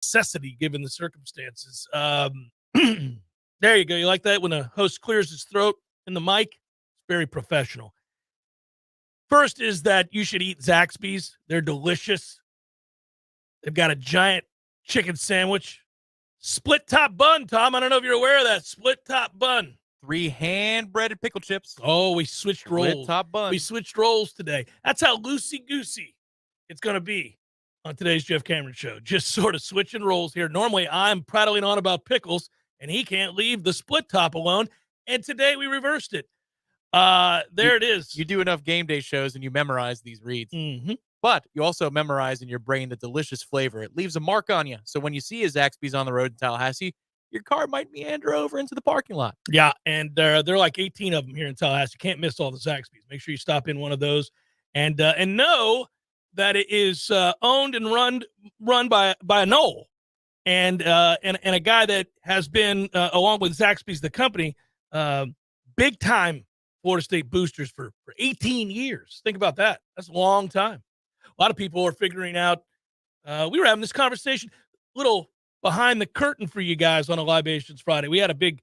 necessity given the circumstances. There you go. You like that when a host clears his throat in the mic? It's very professional. First is that you should eat Zaxby's. They're delicious. They've got a giant chicken sandwich. Split top bun, Tom. I don't know if you're aware of that. Split top bun. 3 hand-breaded pickle chips. Oh, we switched roles. Split top bun. We switched roles today. That's how loosey-goosey it's going to be on today's Jeff Cameron Show. Just sort of switching roles here. Normally, I'm prattling on about pickles, and he can't leave the split top alone. And today, we reversed it. It is. You do enough game day shows, and you memorize these reads. Mm-hmm. But you also memorize in your brain the delicious flavor. It leaves a mark on you. So when you see a Zaxby's on the road in Tallahassee, your car might meander over into the parking lot. Yeah, and there are like 18 of them here in Tallahassee. You can't miss all the Zaxby's. Make sure you stop in one of those, and know that it is owned and run by a Knoll, and a guy that has been along with Zaxby's, the company, big time Florida State boosters for 18 years. Think about that. That's a long time. A lot of people are figuring out. We were having this conversation, little behind the curtain for you guys on a Libations Friday. We had a big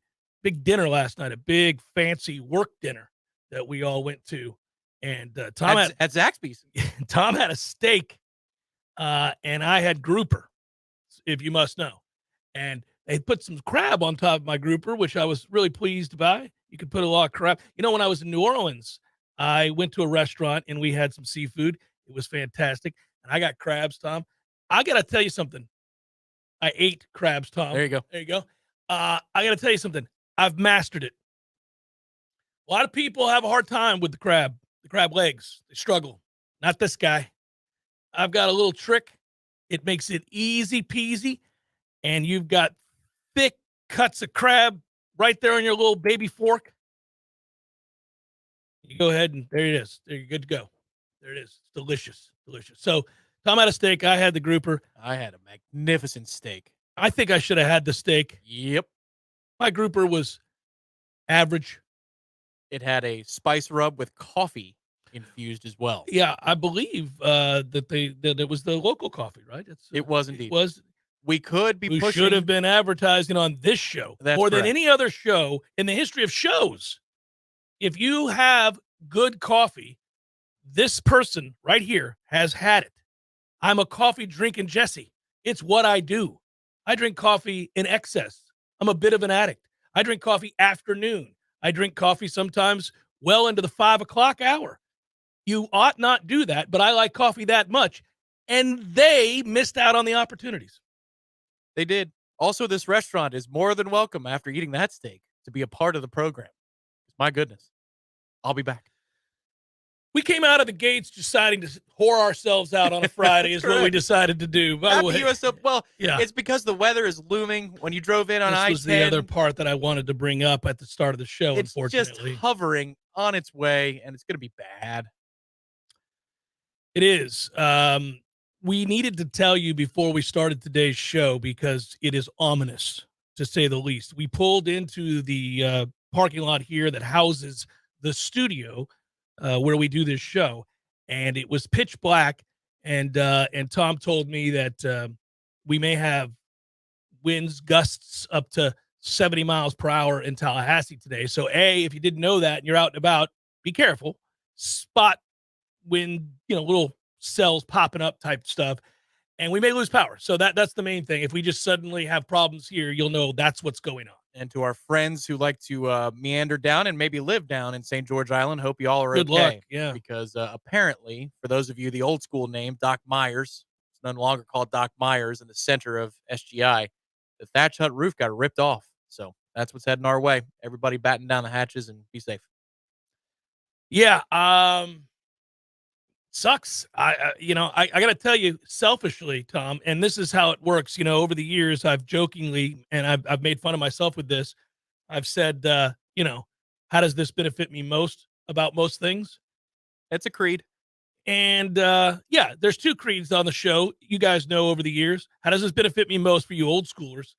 dinner last night, a big fancy work dinner that we all went to. And Tom at Zaxby's. Tom had a steak, and I had grouper, if you must know. And they put some crab on top of my grouper, which I was really pleased by. You could put a lot of crab. You know, when I was in New Orleans, I went to a restaurant, and we had some seafood. It was fantastic. And I got crabs, Tom. I got to tell you something. I ate crabs, Tom. There you go. There you go. I got to tell you something. I've mastered it. A lot of people have a hard time with the crab legs. They struggle. Not this guy. I've got a little trick. It makes it easy peasy, and you've got thick cuts of crab right there on your little baby fork. You go ahead, and there it is. There, you're good to go. There it is. It's delicious. Delicious. So Tom had a steak. I had the grouper. I had a magnificent steak. I think I should have had the steak. Yep. My grouper was average. It had a spice rub with coffee infused as well. Yeah, I believe that it was the local coffee, right? It was indeed. It was. We could be we pushing. should have been advertising on this show more than any other show in the history of shows. If you have good coffee, this person right here has had it. I'm a coffee drinking Jesse. It's what I do. I drink coffee in excess. I'm a bit of an addict. I drink coffee afternoon. I drink coffee sometimes well into the 5 o'clock hour. You ought not do that, but I like coffee that much. And they missed out on the opportunities. They did. Also, this restaurant is more than welcome after eating that steak to be a part of the program. My goodness. I'll be back. We came out of the gates deciding to whore ourselves out on a Friday is what we decided to do. By the way, it's because the weather is looming. When you drove in on I-10. This was the other part that I wanted to bring up at the start of the show, unfortunately. It's just hovering on its way, and it's going to be bad. It is. We needed to tell you before we started today's show because it is ominous, to say the least. We pulled into the parking lot here that houses the studio where we do this show, and it was pitch black. And Tom told me that we may have winds gusts up to 70 miles per hour in Tallahassee today. So, if you didn't know that and you're out and about, be careful. Spot wind, little cells popping up type stuff, and we may lose power. So that's the main thing. If we just suddenly have problems here, you'll know that's what's going on. And to our friends who like to meander down and maybe live down in St. George Island, hope you all are Good okay. luck, yeah. Because apparently, for those of you, the old school name, Doc Myers, it's no longer called Doc Myers in the center of SGI, the thatch hut roof got ripped off. So that's what's heading our way. Everybody batten down the hatches and be safe. Yeah, sucks. I got to tell you, selfishly, Tom, and this is how it works. Over the years, I've jokingly, and I've made fun of myself with this. I've said, how does this benefit me most about most things? It's a creed. And there's two creeds on the show. You guys know over the years. How does this benefit me most for you old schoolers?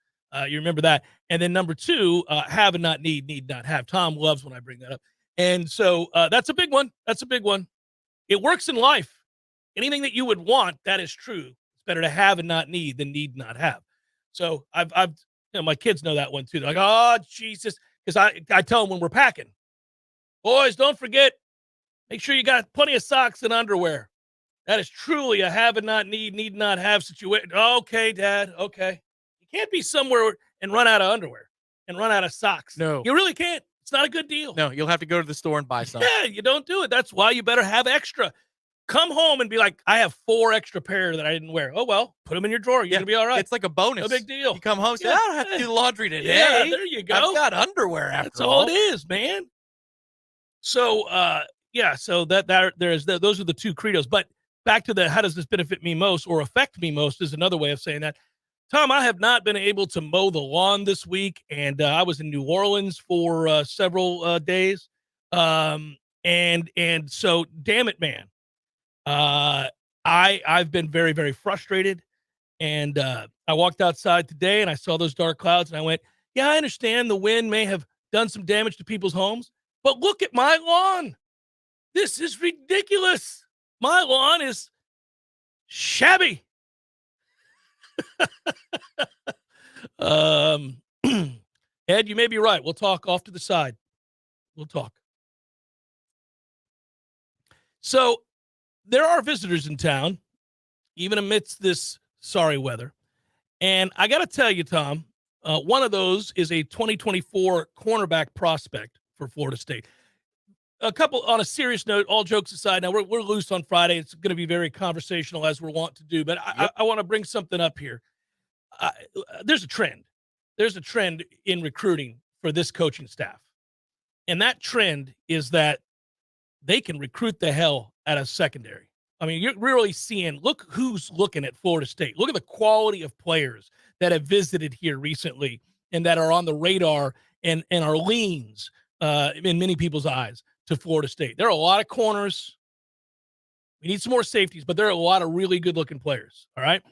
You remember that. And then number two, have and not need not have. Tom loves when I bring that up. And so that's a big one. That's a big one. It works in life. Anything that you would want, that is true. It's better to have and not need than need not have. So I've my kids know that one too. They're like, oh, Jesus. Because I tell them when we're packing, boys, don't forget, make sure you got plenty of socks and underwear. That is truly a have and not need not have situation. Okay, Dad. Okay. You can't be somewhere and run out of underwear and run out of socks. No. You really can't. It's not a good deal. No, you'll have to go to the store and buy some. Yeah, you don't do it. That's why you better have extra. Come home and be like, I have 4 extra pair that I didn't wear. Oh, well, put them in your drawer. You're going to be all right. It's like a bonus. No big deal. You come home and say, I don't have to do laundry today. Yeah, there you go. I've got underwear after That's all it is, man. So, so those are the 2 credos. But back to the how does this benefit me most or affect me most is another way of saying that. Tom, I have not been able to mow the lawn this week, and I was in New Orleans for several days. And so, damn it, man. I've been very, very frustrated, and I walked outside today and I saw those dark clouds and I went, yeah, I understand the wind may have done some damage to people's homes, but look at my lawn. This is ridiculous. My lawn is shabby. Ed, you may be right. We'll talk off to the side. We'll talk. So there are visitors in town, even amidst this sorry weather. And I got to tell you, Tom, one of those is a 2024 cornerback prospect for Florida State. A couple on a serious note, all jokes aside, now we're loose on Friday. It's going to be very conversational as we're wont to do, but I want to bring something up here. There's a trend. There's a trend in recruiting for this coaching staff. And that trend is that they can recruit the hell out of secondary. I mean, you're really seeing, look who's looking at Florida State. Look at the quality of players that have visited here recently and that are on the radar and are leans in many people's eyes to Florida State. There are a lot of corners. We need some more safeties, but there are a lot of really good-looking players, all right?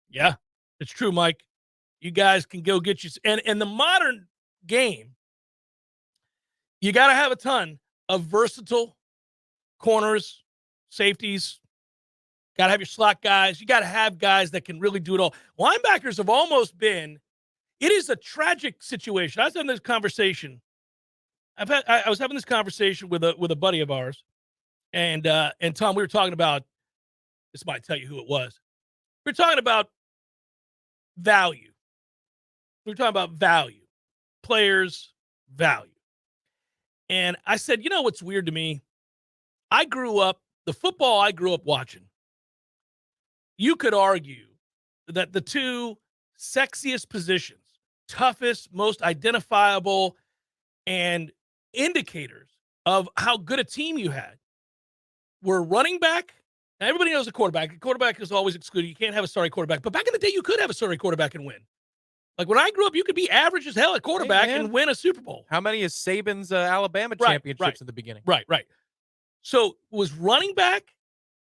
Yeah, it's true, Mike. You guys can go get you. And the modern game, you got to have a ton of versatile corners, safeties. Got to have your slot guys. You got to have guys that can really do it all. Linebackers have almost been, it is a tragic situation. I was having this conversation. I was having this conversation with a buddy of ours. And Tom, we were talking about, this might tell you who it was. We were talking about value. We were talking about value. Players, value. And I said, you know what's weird to me? The football I grew up watching, you could argue that the 2 sexiest positions, toughest, most identifiable, and indicators of how good a team you had were running back. Now, everybody knows a quarterback. A quarterback is always excluded. You can't have a sorry quarterback. But back in the day, you could have a sorry quarterback and win. Like when I grew up, you could be average as hell at quarterback and win a Super Bowl. How many is Saban's Alabama championships at the beginning? Right. So it was running back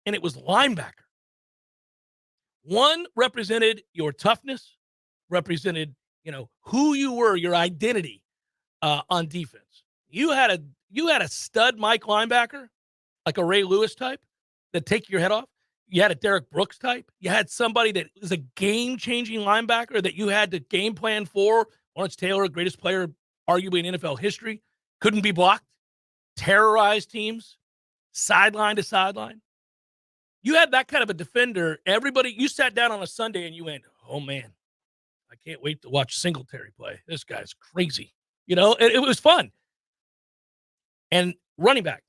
and it was linebacker. One represented your toughness, represented, who you were, your identity on defense. You had a stud Mike linebacker, like a Ray Lewis type, that take your head off. You had a Derek Brooks type. You had somebody that was a game-changing linebacker that you had to game plan for. Lawrence Taylor, greatest player arguably in NFL history, couldn't be blocked, terrorized teams, sideline to sideline. You had that kind of a defender. Everybody, you sat down on a Sunday and you went, oh, man, I can't wait to watch Singletary play. This guy's crazy. It was fun. And running back.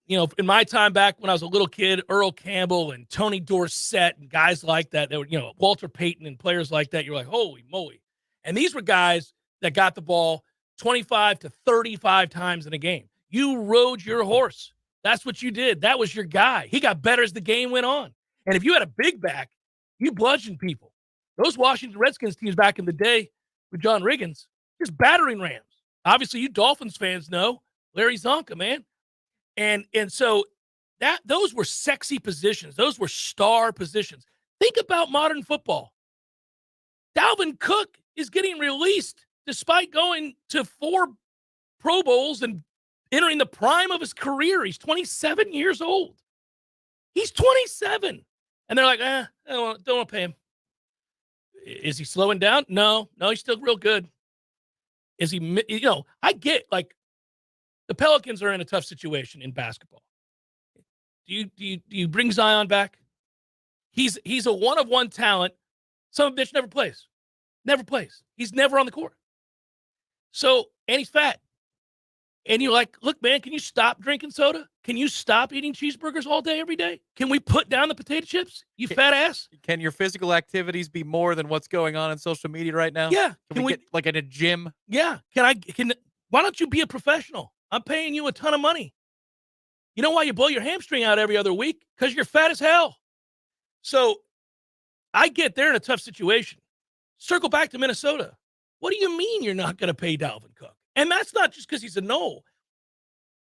In my time back when I was a little kid, Earl Campbell and Tony Dorsett and guys like that, they were, Walter Payton and players like that, you're like, holy moly. And these were guys that got the ball 25 to 35 times in a game. You rode your horse. That's what you did. That was your guy. He got better as the game went on. And if you had a big back, you bludgeoned people. Those Washington Redskins teams back in the day with John Riggins, just battering rams. Obviously, you Dolphins fans know Larry Zonka, man. And so those were sexy positions. Those were star positions. Think about modern football. Dalvin Cook is getting released despite going to 4 Pro Bowls and entering the prime of his career. He's 27 years old. He's 27. And they're like, I don't want to pay him. Is he slowing down? No, he's still real good. Is he, I get, like, the Pelicans are in a tough situation in basketball. Do you bring Zion back? He's a one-of-one talent. Some bitch never plays. Never plays. He's never on the court. So, and he's fat. And you're like, look, man, can you stop drinking soda? Can you stop eating cheeseburgers all day, every day? Can we put down the potato chips, you fat ass? Can your physical activities be more than what's going on social media right now? Yeah. Can we get, like, at a gym? Yeah. Why don't you be a professional? I'm paying you a ton of money. You know why you blow your hamstring out every other week? Because you're fat as hell. So I get they're in a tough situation. Circle back to Minnesota. What do you mean you're not going to pay Dalvin Cook? And that's not just because he's a Knoll.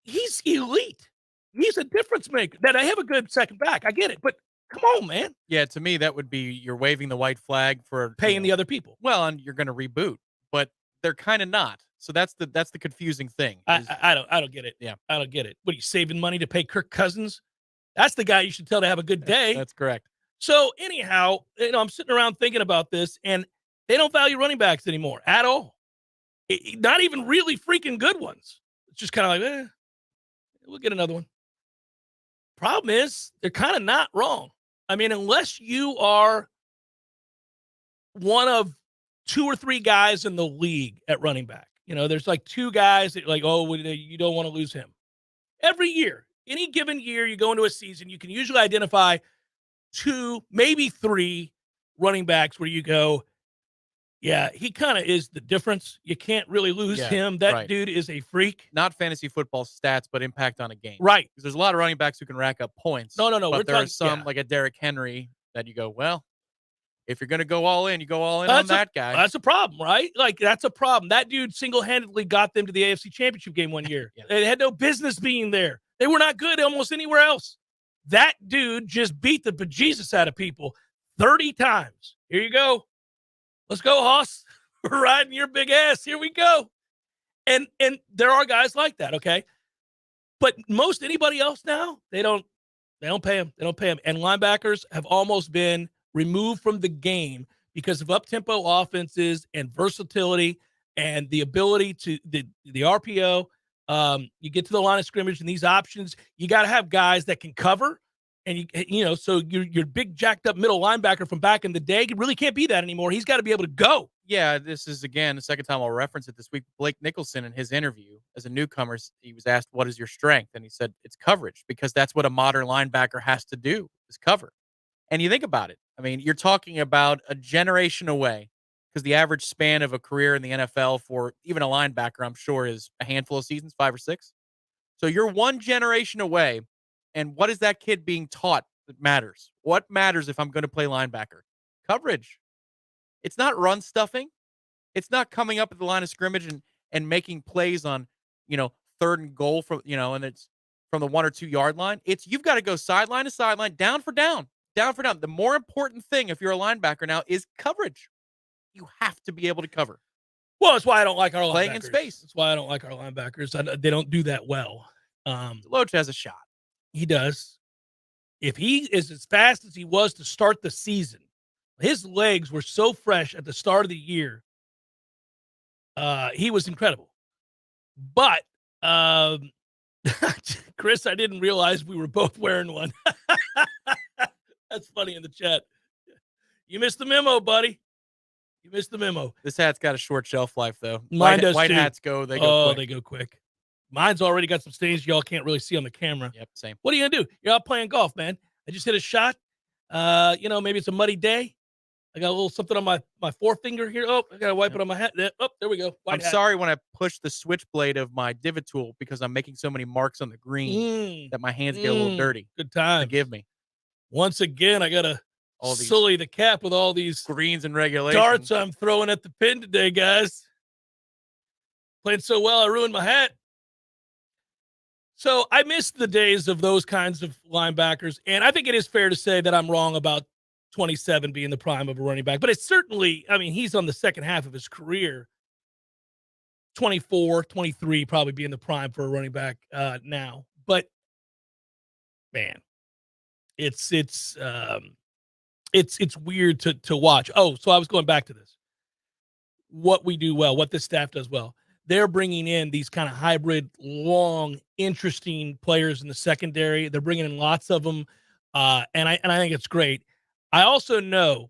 He's elite. He's a difference maker. That I have a good second back. I get it. But come on, man. Yeah, to me, that would be you're waving the white flag for Paying the other people. Well, and you're going to reboot, but they're kind of not. So that's the confusing thing. I don't get it. Yeah. I don't get it. What are you saving money to pay Kirk Cousins? That's the guy you should tell to have a good day. That's correct. So anyhow, I'm sitting around thinking about this, and they don't value running backs anymore at all. Not even really freaking good ones. It's just kind of like, we'll get another one. Problem is, they're kind of not wrong. I mean, unless you are one of 2 or 3 guys in the league at running back. There's like 2 guys that like, you don't want to lose him. Every year, any given year, you go into a season, you can usually identify 2, maybe 3 running backs where you go, yeah, he kind of is the difference. You can't really lose him. That dude is a freak. Not fantasy football stats, but impact on a game. Right. Because there's a lot of running backs who can rack up points. No. But there are some, like a Derrick Henry, that you go, well, if you're going to go all in, you go all in on that guy. That's a problem, right? Like, that's a problem. That dude single-handedly got them to the AFC Championship game one year. Yeah. They had no business being there. They were not good almost anywhere else. That dude just beat the bejesus out of people 30 times. Here you go. Let's go, Hoss. We're riding your big ass. Here we go. And there are guys like that, okay? But most anybody else now, they don't pay them. They don't pay them. And linebackers have almost been removed from the game because of up-tempo offenses and versatility and the ability to the RPO. You get to the line of scrimmage and these options, you got to have guys that can cover. And so your big jacked up middle linebacker from back in the day really can't be that anymore. He's got to be able to go. Yeah, this is, again, the second time I'll reference it this week. Blake Nicholson, in his interview as a newcomer, he was asked, what is your strength? And he said, it's coverage, because that's what a modern linebacker has to do, is cover. And you think about it. I mean, you're talking about a generation away, because the average span of a career in the NFL for even a linebacker, I'm sure, is a handful of seasons, 5 or 6. So you're one generation away. And what is that kid being taught that matters? What matters if I'm going to play linebacker? Coverage. It's not run stuffing. It's not coming up at the line of scrimmage and making plays on, 3rd and goal from, and it's from the 1 or 2 yard line. It's you've got to go sideline to sideline, down for down. The more important thing if you're a linebacker now is coverage. You have to be able to cover. Well, that's why I don't like our playing linebackers. In space. That's why I don't like our linebackers. They don't do that well. Deloach has a shot. He does. If he is as fast as he was to start the season, his legs were so fresh at the start of the year. He was incredible. But, Chris, I didn't realize we were both wearing one. That's funny in the chat. You missed the memo, buddy. You missed the memo. This hat's got a short shelf life, though. Mine does, white too. hats go quick. They go quick. Mine's already got some stains y'all can't really see on the camera. Yep, same. What are you going to do? You're out playing golf, man. I just hit a shot. Maybe it's a muddy day. I got a little something on my forefinger here. Oh, I got to wipe it on my hat. Oh, there we go. I'm sorry when I push the switchblade of my divot tool because I'm making so many marks on the green that my hands get a little dirty. Good time. Forgive me. Once again, I got to sully the cap with all these greens and regulations. Darts I'm throwing at the pin today, guys. Playing so well, I ruined my hat. So I missed the days of those kinds of linebackers, and I think it is fair to say that I'm wrong about 27 being the prime of a running back. But it's certainly, he's on the second half of his career. 24, 23 probably being the prime for a running back now. But, man, it's It's weird to watch. Oh, so I was going back to this. What we do well, what this staff does well. They're bringing in these kind of hybrid, long, interesting players in the secondary. They're bringing in lots of them, and I think it's great. I also know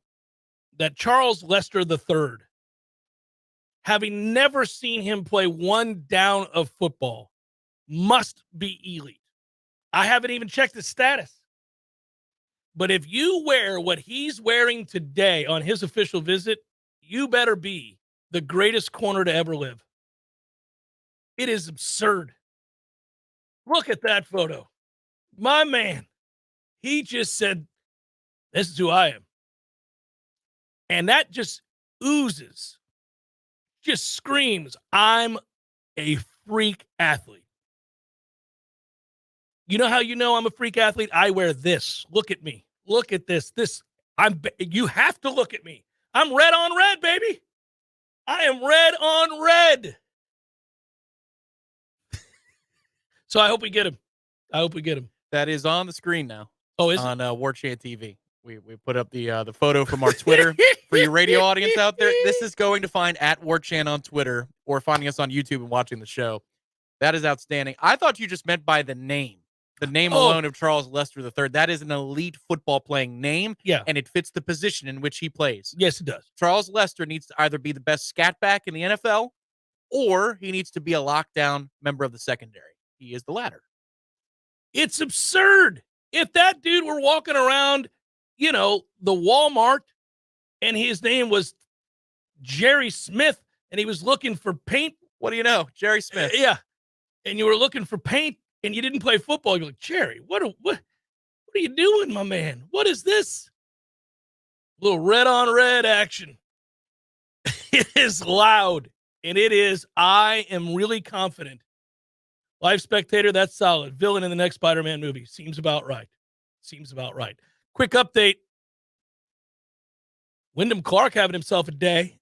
that Charles Lester III, having never seen him play one down of football, must be elite. I haven't even checked his status. But if you wear what he's wearing today on his official visit, you better be the greatest corner to ever live. It is absurd. Look at that photo. My man, he just said, this is who I am. And that just oozes, just screams, I'm a freak athlete. You know how you know I'm a freak athlete? I wear this. Look at me. Look at this. You have to look at me. I'm red on red, baby. I am red on red. So I hope we get him. That is on the screen now. Oh, is on Warchant TV. We put up the photo from our Twitter for your radio audience out there. This is going to find at Warchant on Twitter or finding us on YouTube and watching the show. That is outstanding. I thought you just meant by the name. The name alone of Charles Lester III. That is an elite football playing name. Yeah. And it fits the position in which he plays. Yes, it does. Charles Lester needs to either be the best scat back in the NFL or he needs to be a lockdown member of the secondary. He is the latter. It's absurd. If that dude were walking around, the Walmart and his name was Jerry Smith and he was looking for paint. What do you know? Jerry Smith. Yeah. And you were looking for paint and you didn't play football. You're like, Jerry, what are you doing, my man? What is this? A little red on red action. It is loud. And it is, I am really confident. Live spectator, that's solid. Villain in the next Spider-Man movie. Seems about right. Quick update. Wyndham Clark having himself a day.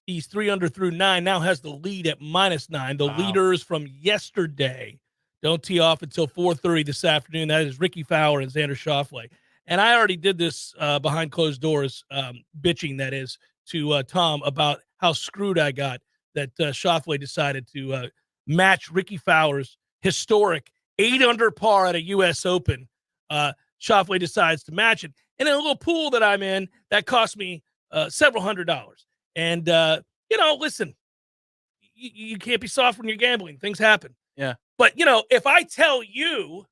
He's 3 under through 9. Now has the lead at -9. The leaders from yesterday don't tee off until 4:30 this afternoon. That is Ricky Fowler and Xander Schauffele. And I already did this behind closed doors, bitching, that is, to Tom about how screwed I got that Schauffele decided to match Ricky Fowler's historic 8 under par at a U.S. Open. Schauffele decides to match it. And in a little pool that I'm in, that cost me several $100s. And, listen, you can't be soft when you're gambling. Things happen. Yeah. But, if I tell you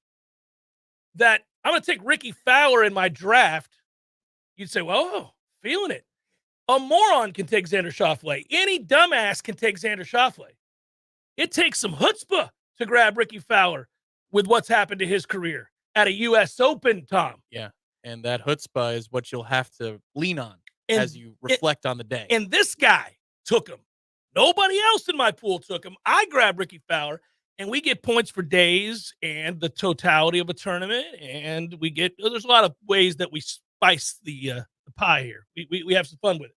that I'm going to take Ricky Fowler in my draft, you'd say, well, feeling it. A moron can take Xander Schauffele. Any dumbass can take Xander Schauffele. It takes some chutzpah to grab Ricky Fowler with what's happened to his career at a U.S. Open, Tom. Yeah, and that chutzpah is what you'll have to lean on as you reflect on the day. And this guy took him. Nobody else in my pool took him. I grabbed Ricky Fowler, and we get points for days and the totality of a tournament, and there's a lot of ways that we spice the pie here. We have some fun with it.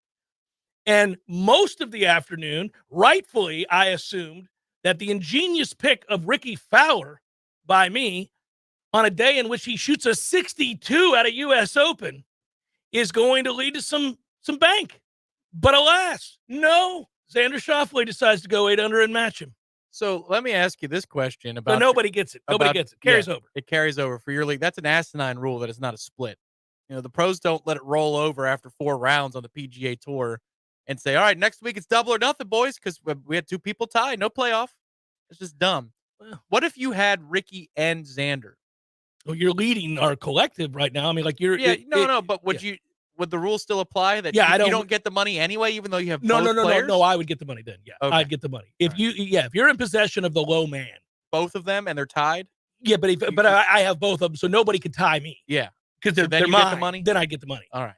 And most of the afternoon, rightfully, I assumed that the ingenious pick of Ricky Fowler by me on a day in which he shoots a 62 at a U.S. Open is going to lead to some bank. But alas, no. Xander Schauffele decides to go 8 under and match him. So let me ask you this question about. But nobody gets it. Nobody gets it. Carries over. It carries over for your league. That's an asinine rule that it's not a split. The pros don't let it roll over after 4 rounds on the PGA Tour and say, all right, next week it's double or nothing, boys, because we had 2 people tied. No playoff. It's just dumb. Well, what if you had Ricky and Xander? Well, you're leading our collective right now. I mean, like you're. Yeah, but would the rule still apply that you don't get the money anyway, even though you have both players? No, I would get the money then. Yeah, okay. I'd get the money. If you're in possession of the low man. Both of them and they're tied? Yeah, but I have both of them, so nobody can tie me. Yeah. Because they're mine. Get the money? Then I get the money. All right.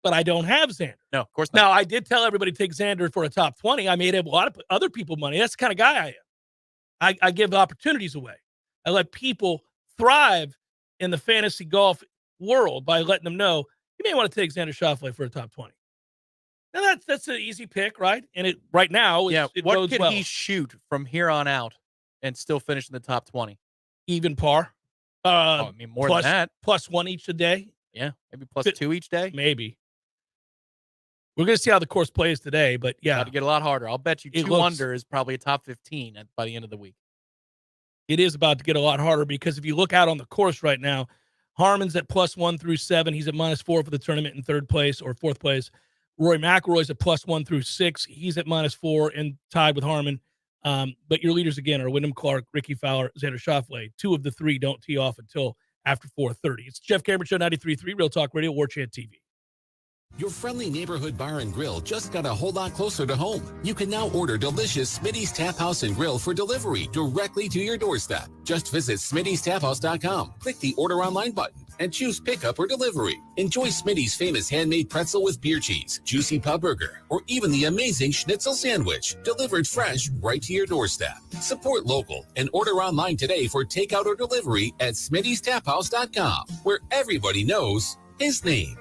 But I don't have Xander. No, of course not. Now, I did tell everybody to take Xander for a top 20. I made a lot of other people money. That's the kind of guy I am. I give opportunities away. I let people thrive in the fantasy golf world by letting them know you may want to take Xander Schauffele for a top 20. Now that's an easy pick, right? And it right now, it what can he shoot from here on out and still finish in the top 20? Even par. More than that. +1 each a day. Yeah, maybe plus Fit- 2 each day. Maybe. We're going to see how the course plays today, but yeah. About to get a lot harder. I'll bet you It 2 looks- under is probably a top 15 by the end of the week. It is about to get a lot harder because if you look out on the course right now, Harmon's at +1 through 7. He's at -4 for the tournament in third place or fourth place. Rory McIlroy's at +1 through 6. He's at -4 and tied with Harmon. But your leaders, again, are Wyndham Clark, Ricky Fowler, Xander Schauffele. 2 of the 3 don't tee off until after 4:30. It's Jeff Cameron Show, 93.3 Real Talk Radio, Warchant TV. Your friendly neighborhood bar and grill just got a whole lot closer to home. You can now order delicious Smitty's Tap House and Grill for delivery directly to your doorstep. Just visit Smitty'sTapHouse.com, click the Order Online button, and choose pickup or delivery. Enjoy Smitty's famous handmade pretzel with beer cheese, juicy pub burger, or even the amazing schnitzel sandwich, delivered fresh right to your doorstep. Support local and order online today for takeout or delivery at Smitty'sTapHouse.com, where everybody knows his name.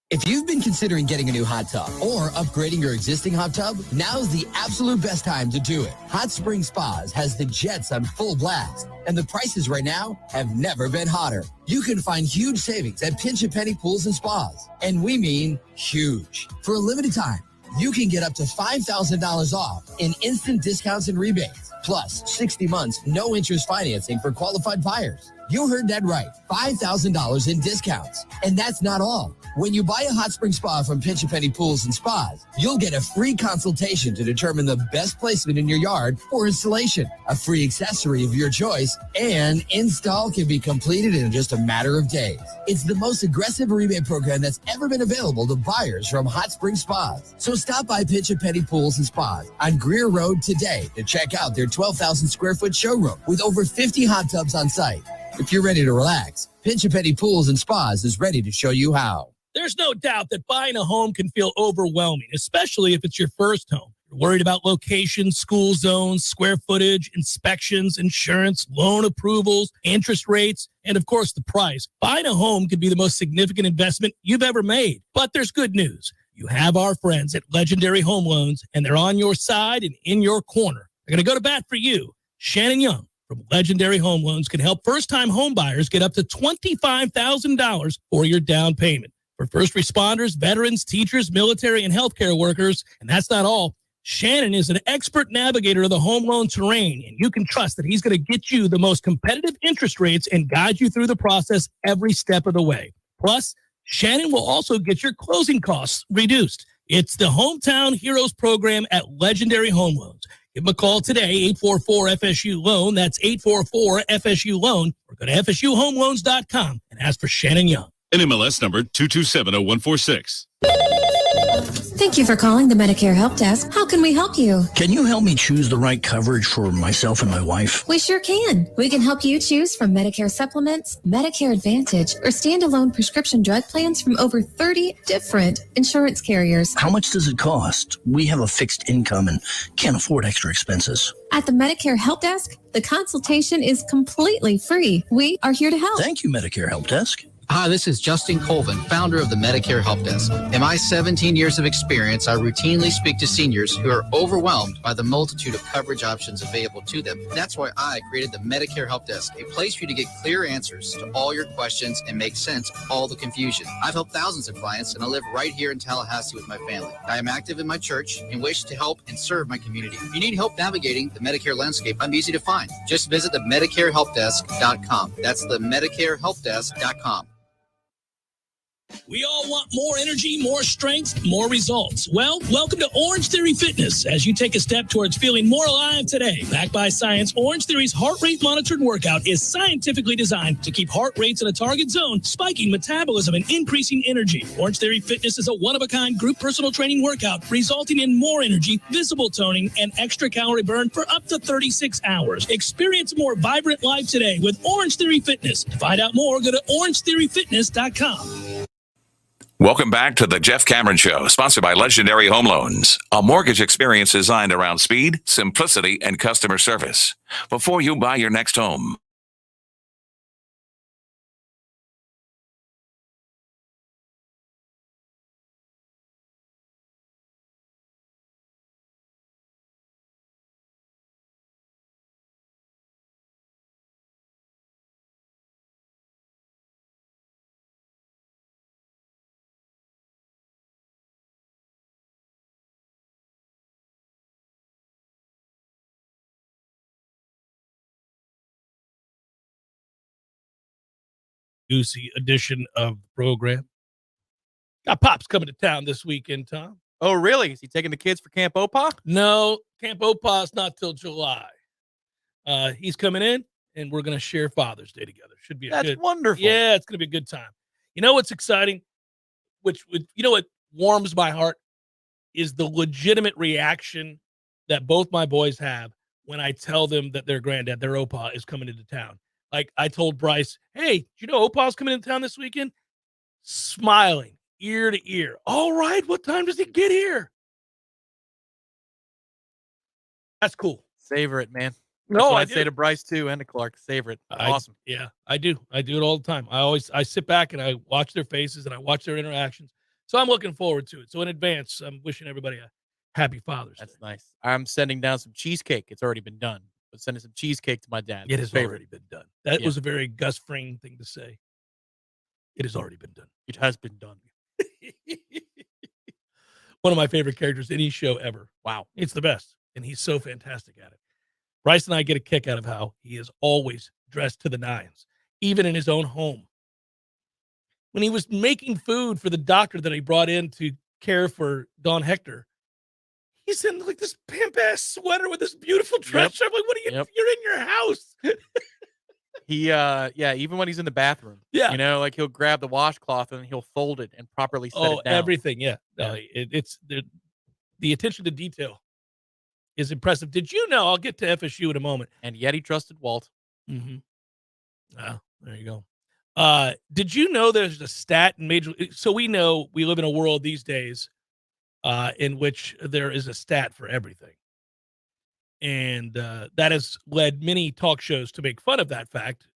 If you've been considering getting a new hot tub or upgrading your existing hot tub, now's the absolute best time to do it. Hot Spring Spas has the jets on full blast, and the prices right now have never been hotter. You can find huge savings at Pinch a Penny Pools and Spas, and we mean huge. For a limited time, you can get up to $5,000 off in instant discounts and rebates, plus 60 months no interest financing for qualified buyers. You heard that right, $5,000 in discounts. And that's not all. When you buy a hot spring spa from Pinch a Penny Pools and Spas, you'll get a free consultation to determine the best placement in your yard for installation, a free accessory of your choice, and install can be completed in just a matter of days. It's the most aggressive rebate program that's ever been available to buyers from Hot Spring Spas. So stop by Pinch a Penny Pools and Spas on Greer Road today to check out their 12,000 square foot showroom with over 50 hot tubs on site. If you're ready to relax, Pinch a Penny Pools and Spas is ready to show you how. There's no doubt that buying a home can feel overwhelming, especially if it's your first home. You're worried about location, school zones, square footage, inspections, insurance, loan approvals, interest rates, and of course the price. Buying a home could be the most significant investment you've ever made. But there's good news. You have our friends at Legendary Home Loans, and they're on your side and in your corner. They're going to go to bat for you. Shannon Young from Legendary Home Loans can help first-time home buyers get up to $25,000 for your down payment. For first responders, veterans, teachers, military, and healthcare workers, and that's not all, Shannon is an expert navigator of the home loan terrain, and you can trust that he's going to get you the most competitive interest rates and guide you through the process every step of the way. Plus, Shannon will also get your closing costs reduced. It's the Hometown Heroes program at Legendary Home Loans. Give them a call today, 844-FSU-LOAN. That's 844-FSU-LOAN. Or go to FSUHomeLoans.com and ask for Shannon Young. NMLS number 2270146. Thank you for calling the Medicare Help Desk. How can we help you? Can you help me choose the right coverage for myself and my wife? We sure can. We can help you choose from Medicare Supplements, Medicare Advantage, or standalone prescription drug plans from over 30 different insurance carriers. How much does it cost? We have a fixed income and can't afford extra expenses. At the Medicare Help Desk, the consultation is completely free. We are here to help. Thank you, Medicare Help Desk. Hi, this is Justin Colvin, founder of the Medicare Help Desk. In my 17 years of experience, I routinely speak to seniors who are overwhelmed by the multitude of coverage options available to them. That's why I created the Medicare Help Desk, a place for you to get clear answers to all your questions and make sense of all the confusion. I've helped thousands of clients, and I live right here in Tallahassee with my family. I am active in my church and wish to help and serve my community. If you need help navigating the Medicare landscape, I'm easy to find. Just visit the MedicareHelpDesk.com. That's the MedicareHelpDesk.com. We all want more energy, more strength, more results. Well, welcome to Orange Theory Fitness as you take a step towards feeling more alive today. Backed by science, Orange Theory's heart rate monitored workout is scientifically designed to keep heart rates in a target zone, spiking metabolism and increasing energy. Orange Theory Fitness is a one-of-a-kind group personal training workout resulting in more energy, visible toning, and extra calorie burn for up to 36 hours. Experience a more vibrant life today with Orange Theory Fitness. To find out more, go to orangetheoryfitness.com. Welcome back to the Jeff Cameron Show, sponsored by Legendary Home Loans, a mortgage experience designed around speed, simplicity, and customer service. Before you buy your next home, loosey-goosey edition of the program. Got Pops coming to town this weekend, Tom. Oh, really? Is he taking the kids for Camp Opa? No, Camp Opa's not till July. He's coming in, and we're going to share Father's Day together. Should be That's wonderful. Yeah, it's going to be a good time. You know what's exciting? You know what warms my heart is the legitimate reaction that both my boys have when I tell them that their granddad, their Opa, is coming into town. Like I told Bryce, hey, do you know Opa's coming into town this weekend? Smiling, ear to ear. All right, what time does he get here? That's cool. Savor it, man. No, I'd say to Bryce too and to Clark, savor it. Awesome. Yeah, I do. I do it all the time. I sit back and I watch their faces and I watch their interactions. So I'm looking forward to it. So in advance, I'm wishing everybody a happy Father's Day. That's nice. I'm sending down some cheesecake. It's already been done. But sending some cheesecake to my dad. It has already been done. That Yeah. was a very Gus Fring thing to say. It has already been done. It has been done. One of my favorite characters in any show ever. Wow. It's the best. And he's so fantastic at it. Bryce and I get a kick out of how he is always dressed to the nines, even in his own home. When he was making food for the doctor that he brought in to care for Don Hector, he's in like this pimp-ass sweater with this beautiful dress. I'm like, what are you? You're in your house. Even when he's in the bathroom. Yeah. You know, like he'll grab the washcloth and he'll fold it and properly set it down. Everything. Yeah. It's the attention to detail is impressive. Did you know? I'll get to FSU in a moment. And yet he trusted Walt. Mm-hmm. Oh, there you go. Did you know there's a stat in Major? So we know we live in a world these days in which there is a stat for everything. And that has led many talk shows to make fun of that fact.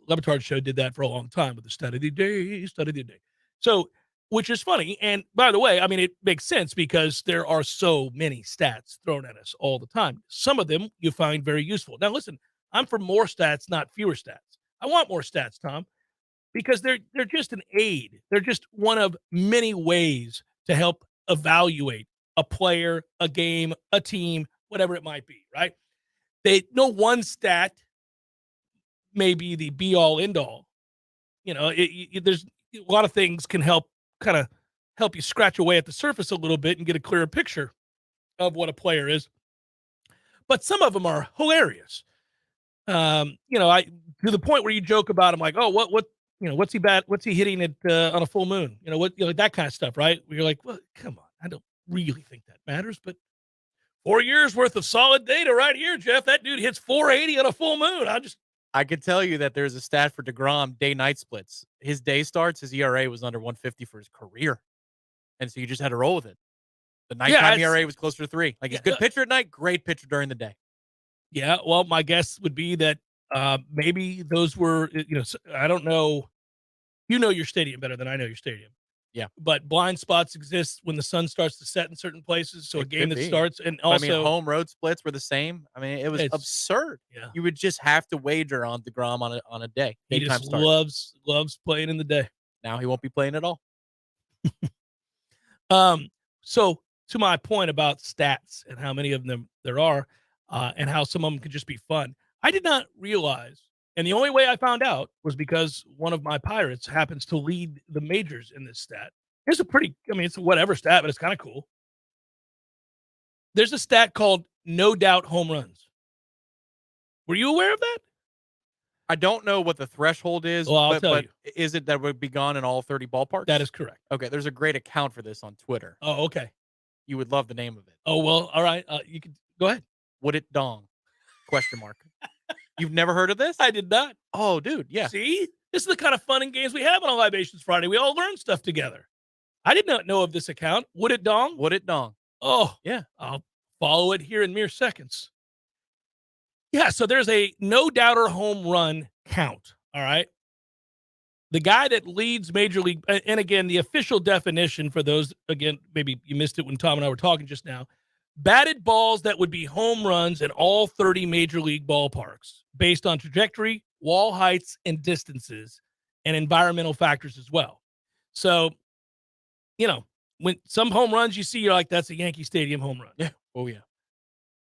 Levitard's show did that for a long time with the stat of the day. So, which is funny. And by the way, I mean, it makes sense because there are so many stats thrown at us all the time. Some of them you find very useful. Now, listen, I'm for more stats, not fewer stats. I want more stats, Tom, because they're just an aid. They're just one of many ways to help evaluate a player, a game, a team, whatever it might be, right? No one stat may be the be-all, end-all. You know, there's a lot of things can help you scratch away at the surface a little bit and get a clearer picture of what a player is. But some of them are hilarious. You know, to the point where you joke about him, like, oh, what's he hitting it on a full moon? You know, that kind of stuff, right? Where you're like, well, come on, I don't really think that matters, but 4 years worth of solid data right here, Jeff. That dude hits 480 on a full moon. I could tell you that there's a stat for DeGrom day-night splits. His day starts, his ERA was under 150 for his career. And so you just had to roll with it. The nighttime ERA was closer to 3. Like, he's a good pitcher at night, great pitcher during the day. Yeah, well, my guess would be that maybe those were, I don't know. You know your stadium better than I know your stadium. Yeah. But blind spots exist when the sun starts to set in certain places. So a game that starts, and also, I mean, home road splits were the same. I mean, it was absurd. Yeah. You would just have to wager on DeGrom on a day. He just loves playing in the day. Now he won't be playing at all. So to my point about stats and how many of them there are, and how some of them could just be fun, I did not realize. And the only way I found out was because one of my Pirates happens to lead the majors in this stat. It's a whatever stat, but it's kind of cool. There's a stat called no doubt home runs. Were you aware of that? I don't know what the threshold is, well, I'll tell you. Is it that would be gone in all 30 ballparks? That is correct. Okay, there's a great account for this on Twitter. Oh, okay. You would love the name of it. Oh, well, all right. You can go ahead. Would it dong? ? You've never heard of this? I did not. Oh, dude, yeah. See? This is the kind of fun and games we have on a Libations Friday. We all learn stuff together. I did not know of this account. Would it dong? Would it dong? Oh, yeah. I'll follow it here in mere seconds. Yeah, so there's a no-doubter home run count, all right? The guy that leads Major League, and again, the official definition for those, again, maybe you missed it when Tom and I were talking just now, batted balls that would be home runs in all 30 Major League ballparks based on trajectory, wall heights, and distances, and environmental factors as well. So, when some home runs you see, you're like, that's a Yankee Stadium home run. Yeah. Oh, yeah.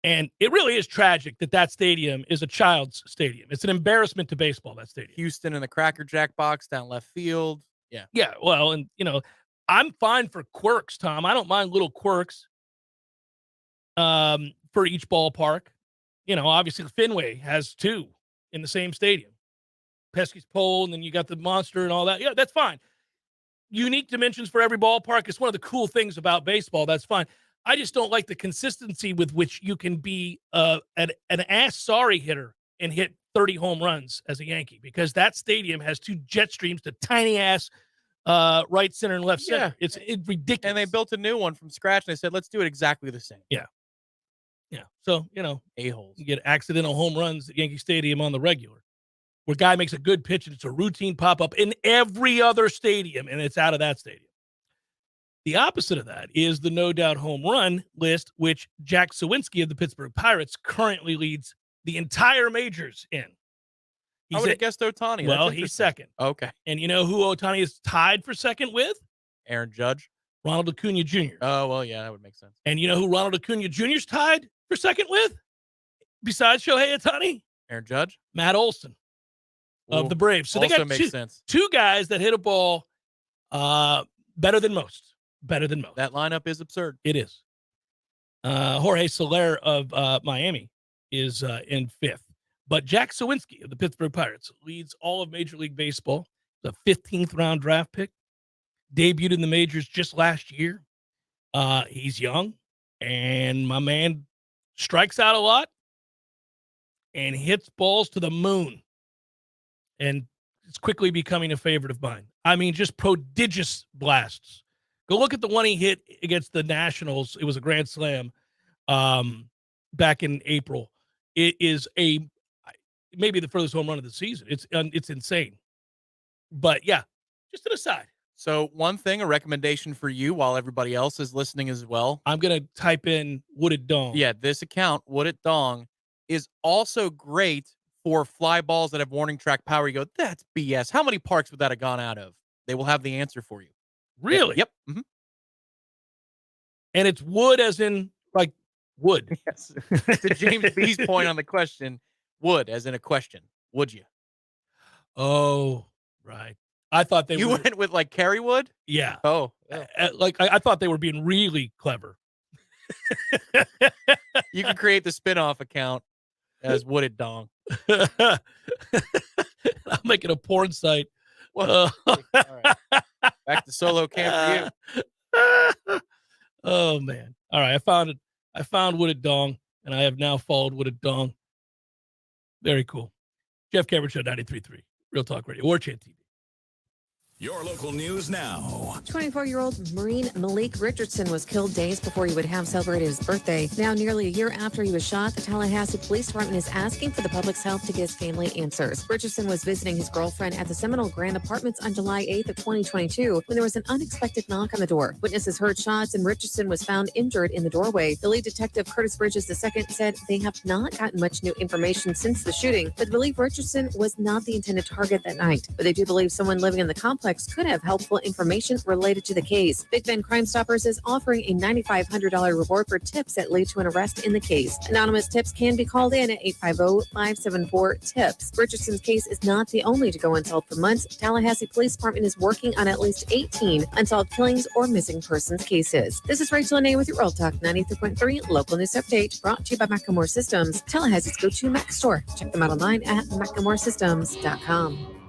And it really is tragic that stadium is a child's stadium. It's an embarrassment to baseball, that stadium. Houston in the Cracker Jack box down left field. Yeah. Yeah, well, and, I'm fine for quirks, Tom. I don't mind little quirks for each ballpark. Obviously Fenway has 2 in the same stadium. Pesky's pole, and then you got the monster and all that. Yeah, that's fine. Unique dimensions for every ballpark. It's one of the cool things about baseball. That's fine. I just don't like the consistency with which you can be an ass-sorry hitter and hit 30 home runs as a Yankee, because that stadium has 2 jet streams to tiny-ass right center and left center. It's ridiculous. And they built a new one from scratch, and they said, let's do it exactly the same. Yeah. So, a-holes. You get accidental home runs at Yankee Stadium on the regular, where a guy makes a good pitch and it's a routine pop-up in every other stadium, and it's out of that stadium. The opposite of that is the no doubt home run list, which Jack Sawinski of the Pittsburgh Pirates currently leads the entire majors in. I would have guessed Ohtani. Well, he's second. Okay. And you know who Ohtani is tied for second with? Aaron Judge. Ronald Acuna Jr. Oh, well, yeah, that would make sense. And you know who Ronald Acuna Jr. is tied for second with? Besides Shohei Ohtani? Aaron Judge? Matt Olson of the Braves. So they got two guys that hit a ball better than most. Better than most. That lineup is absurd. It is. Jorge Soler of Miami is in 5th. But Jack Sawinski of the Pittsburgh Pirates leads all of Major League Baseball. The 15th round draft pick. Debuted in the majors just last year. He's young. And my man strikes out a lot and hits balls to the moon. And it's quickly becoming a favorite of mine. I mean, just prodigious blasts. Go look at the one he hit against the Nationals. It was a grand slam back in April. It is maybe the furthest home run of the season. It's insane. But, yeah, just an aside. So one thing, a recommendation for you while everybody else is listening as well. I'm going to type in Wooded Dong. Yeah, this account, Wooded Dong, is also great for fly balls that have warning track power. You go, that's BS. How many parks would that have gone out of? They will have the answer for you. Really? Yep. Mm-hmm. And it's wood as in, like, wood. Yes. To James B's point on the question, would as in a question. Would you? Oh, right. I thought you went with, like, Kerrywood? Yeah. Oh. I thought they were being really clever. You can create the spinoff account as Wooded Dong. I'm making a porn site. Well, all right. Back to solo camp for you. Oh, man. All right. I found it. I found Wooded Dong, and I have now followed Wooded Dong. Very cool. Jeff Cameron Show 93.3. Real Talk Radio. Warchant TV. Your local news now. 24-year-old Marine Malik Richardson was killed days before he would have celebrated his birthday. Now, nearly a year after he was shot, the Tallahassee Police Department is asking for the public's help to give his family answers. Richardson was visiting his girlfriend at the Seminole Grand Apartments on July 8th of 2022 when there was an unexpected knock on the door. Witnesses heard shots and Richardson was found injured in the doorway. The lead detective, Curtis Bridges II, said they have not gotten much new information since the shooting, but believe Richardson was not the intended target that night. But they do believe someone living in the complex could have helpful information related to the case. Big Ben Crime Stoppers is offering a $9,500 reward for tips that lead to an arrest in the case. Anonymous tips can be called in at 850-574-TIPS. Richardson's case is not the only to go unsolved for months. Tallahassee Police Department is working on at least 18 unsolved killings or missing persons cases. This is Rachel Anay with your Real Talk 93.3 local news update, brought to you by Macklemore Systems, Tallahassee's go-to Mac store. Check them out online at MacklemoreSystems.com.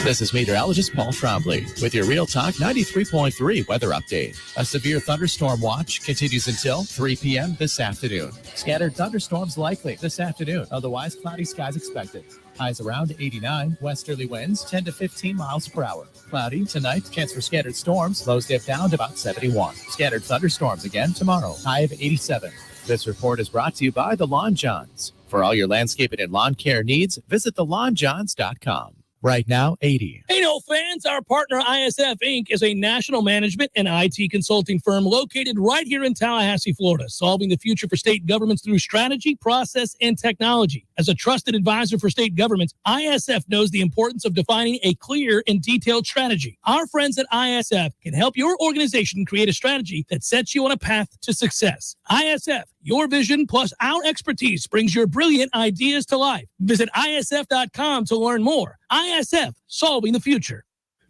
This is meteorologist Paul Trombley with your Real Talk 93.3 weather update. A severe thunderstorm watch continues until 3 p.m. this afternoon. Scattered thunderstorms likely this afternoon, otherwise cloudy skies expected. Highs around 89, westerly winds 10 to 15 miles per hour. Cloudy tonight, chance for scattered storms, lows dip down to about 71. Scattered thunderstorms again tomorrow, high of 87. This report is brought to you by the Lawn Johns. For all your landscaping and lawn care needs, visit thelawnjohns.com. Right now, 80. Hey, no fans, our partner ISF Inc. is a national management and IT consulting firm located right here in Tallahassee, Florida, solving the future for state governments through strategy, process, and technology. As a trusted advisor for state governments, ISF knows the importance of defining a clear and detailed strategy. Our friends at ISF can help your organization create a strategy that sets you on a path to success. ISF, your vision plus our expertise brings your brilliant ideas to life. Visit ISF.com to learn more. ISF, solving the future.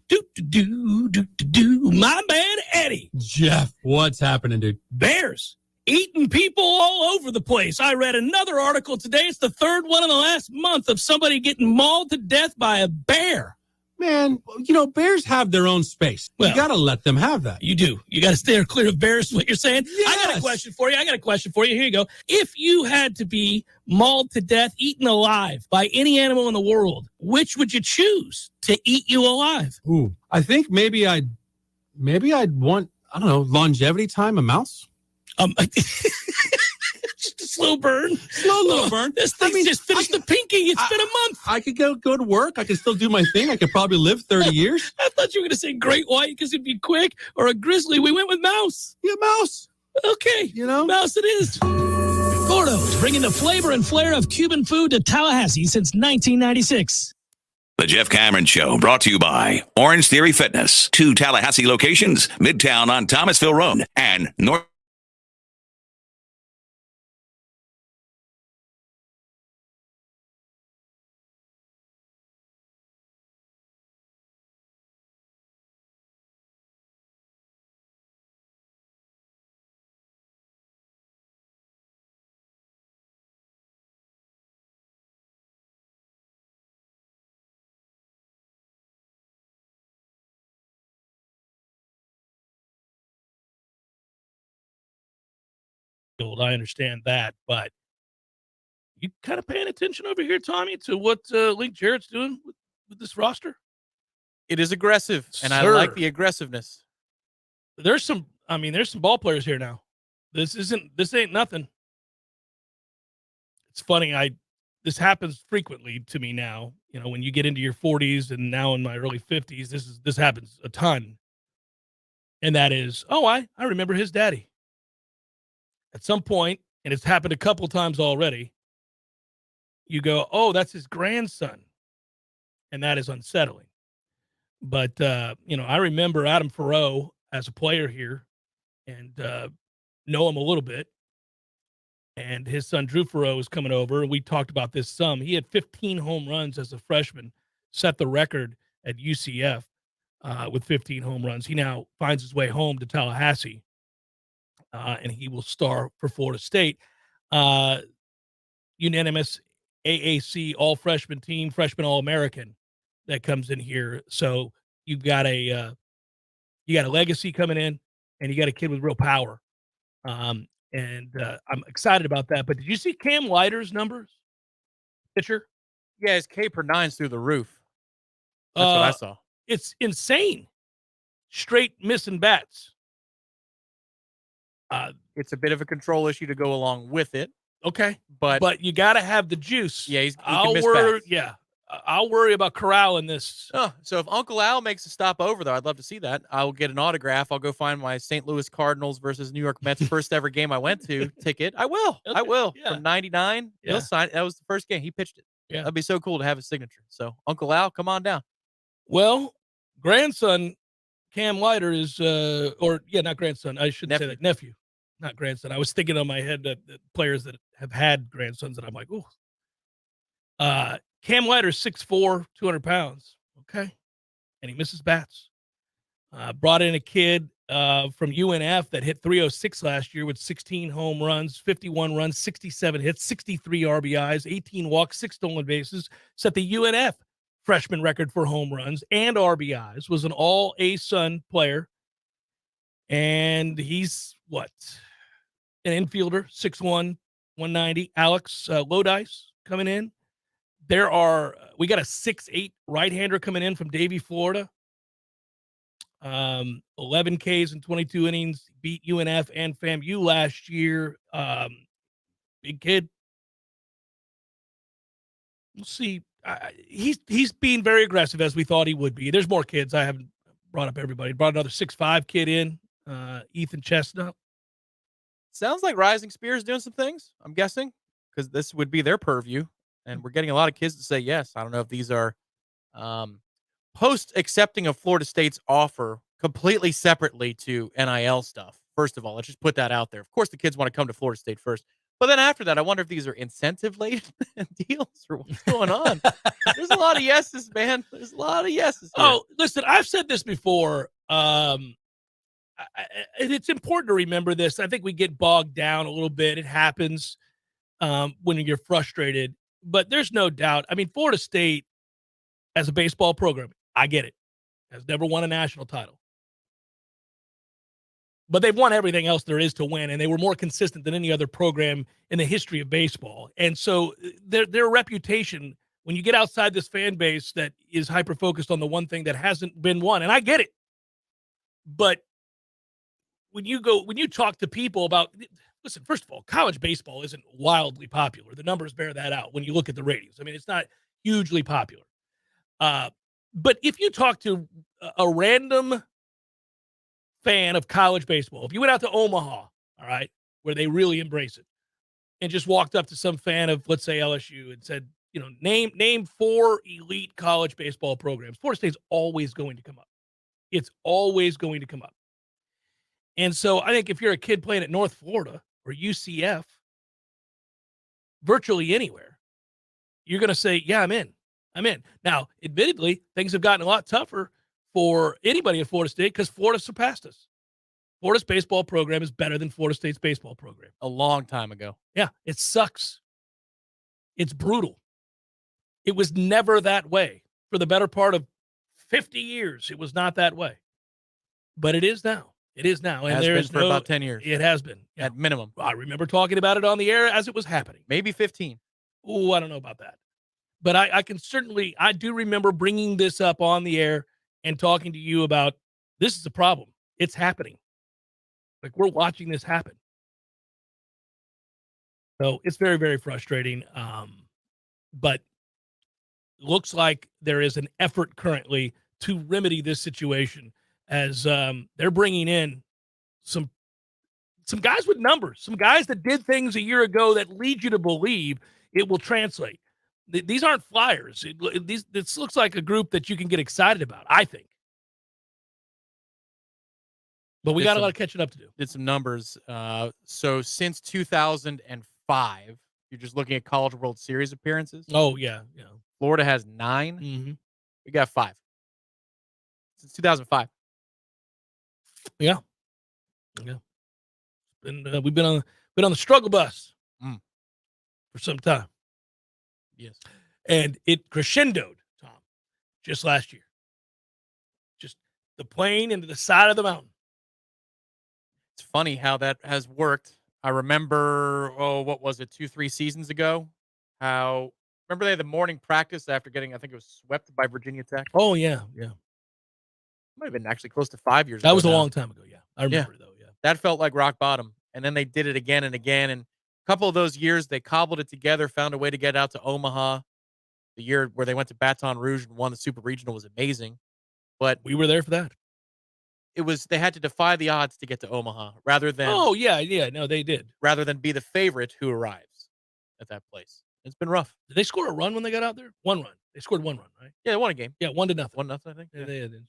My man, Eddie. Jeff, what's happening, dude? Bears eating people all over the place. I read another article today. It's the third one in the last month of somebody getting mauled to death by a bear. Man, bears have their own space. Well, you got to let them have that. You do. You got to stay clear of bears, is what you're saying? Yes. I got a question for you. Here you go. If you had to be mauled to death, eaten alive by any animal in the world, which would you choose to eat you alive? Ooh, I think maybe I'd want, I don't know, longevity time, a mouse. Just a slow burn. Slow burn. This thing just finished the pinky. It's been a month. I could go to work. I could still do my thing. I could probably live 30 years. I thought you were going to say great white because it'd be quick, or a grizzly. We went with mouse. Yeah, mouse. Okay. Mouse it is. Gordo's bringing the flavor and flair of Cuban food to Tallahassee since 1996. The Jeff Cameron Show, brought to you by Orange Theory Fitness. 2 Tallahassee locations, Midtown on Thomasville Road and North. I understand that, but you kind of paying attention over here, Tommy, to what Link Jarrett's doing with this roster? It is aggressive, and I Sir. like the aggressiveness. There's some ball players here now. This ain't nothing. It's funny. This happens frequently to me now. When you get into your 40s and now in my early 50s, this happens a ton. And that is, I remember his daddy. At some point, and it's happened a couple times already, you go, that's his grandson. And that is unsettling. But, I remember Adam Farrow as a player here and know him a little bit. And his son, Drew Farrow, is coming over. And we talked about this some. He had 15 home runs as a freshman, set the record at UCF with 15 home runs. He now finds his way home to Tallahassee. And he will star for Florida State. Unanimous AAC all-freshman team, freshman All-American that comes in here. So you've got a legacy coming in, and you got a kid with real power. And I'm excited about that. But did you see Cam Leiter's numbers? Pitcher? Yeah, his K per 9's through the roof. That's what I saw. It's insane. Straight missing bats. It's a bit of a control issue to go along with it. Okay, but you got to have the juice. Yeah, he can miss bats. Yeah, I'll worry about corralling this. So if Uncle Al makes a stop over there, I'd love to see that. I'll get an autograph. I'll go find my St. Louis Cardinals versus New York Mets first ever game I went to ticket. I will. Okay. I will. Yeah. From 99, he'll sign it. That was the first game. He pitched it. Yeah. That'd be so cool to have his signature. So Uncle Al, come on down. Well, grandson Cam Leiter is not grandson. I shouldn't say that. Nephew. Not grandson. I was thinking on my head that players that have had grandsons, and I'm like, ooh. Cam Leiter's 6'4", 200 pounds. Okay. And he misses bats. Brought in a kid from UNF that hit 306 last year with 16 home runs, 51 runs, 67 hits, 63 RBIs, 18 walks, 6 stolen bases. Set the UNF freshman record for home runs and RBIs. Was an all ASUN player. And he's what? An infielder, 6'1", 190. Alex Lodice coming in. We got a 6'8" right-hander coming in from Davie, Florida. 11 Ks in 22 innings, beat UNF and FAMU last year. Big kid. We'll see he's being very aggressive as we thought he would be. There's more kids. I haven't brought up everybody. Brought another 6'5" kid in, Ethan Chestnut. Sounds like Rising Spears doing some things, I'm guessing, because this would be their purview. And we're getting a lot of kids to say yes. I don't know if these are post accepting of Florida State's offer completely separately to NIL stuff. First of all, let's just put that out there. Of course, the kids want to come to Florida State first. But then after that, I wonder if these are incentive-laden deals or what's going on. There's a lot of yeses, man. There's a lot of yeses here. Oh, listen, I've said this before. It's important to remember this. I think we get bogged down a little bit. It happens when you're frustrated. But there's no doubt. I mean, Florida State, as a baseball program, I get it, has never won a national title. But they've won everything else there is to win, and they were more consistent than any other program in the history of baseball. And so their reputation, when you get outside this fan base that is hyper-focused on the one thing that hasn't been won, and I get it. But when you talk to people about, listen, first of all, college baseball isn't wildly popular. The numbers bear that out when you look at the ratings. I mean, it's not hugely popular. But if you talk to a random fan of college baseball, if you went out to Omaha, all right, where they really embrace it, and just walked up to some fan of, let's say, LSU and said, name 4 elite college baseball programs, Florida State's always going to come up. It's always going to come up. And so I think if you're a kid playing at North Florida or UCF, virtually anywhere, you're going to say, yeah, I'm in. Now, admittedly, things have gotten a lot tougher for anybody at Florida State because Florida surpassed us. Florida's baseball program is better than Florida State's baseball program. A long time ago. Yeah, it sucks. It's brutal. It was never that way. For the better part of 50 years, it was not that way. But it is now. It is now. And there is for about 10 years. It has been. Yeah. At minimum. I remember talking about it on the air as it was happening. Maybe 15. Oh, I don't know about that. But I do remember bringing this up on the air and talking to you about, this is a problem. It's happening. Like, we're watching this happen. So it's very, very frustrating. But looks like there is an effort currently to remedy this situation as they're bringing in some guys with numbers, some guys that did things a year ago that lead you to believe it will translate. These aren't flyers. This looks like a group that you can get excited about, I think. But we got a lot of catching up to do. Did some numbers. So since 2005, you're just looking at College World Series appearances. Oh, yeah. Florida has 9. Mm-hmm. We got 5. Since 2005. Yeah. And we've been on the struggle bus for some time. Yes. And it crescendoed, Tom, just last year. Just the plane into the side of the mountain. It's funny how that has worked. I remember, what was it, 2-3 seasons ago? Remember they had the morning practice after getting, I think it was swept by Virginia Tech? Oh, yeah. Might have been actually close to 5 years ago. That was a long time ago, yeah. I remember, though, yeah. That felt like rock bottom. And then they did it again and again. And a couple of those years, they cobbled it together, found a way to get out to Omaha. The year where they went to Baton Rouge and won the Super Regional was amazing. But we were there for that. They had to defy the odds to get to Omaha rather than. Oh, yeah. No, they did. Rather than be the favorite who arrives at that place. It's been rough. Did they score a run when they got out there? 1 run. They scored 1 run, right? Yeah, they won a game. Yeah, 1-0. 1-0, I think. Yeah, they did.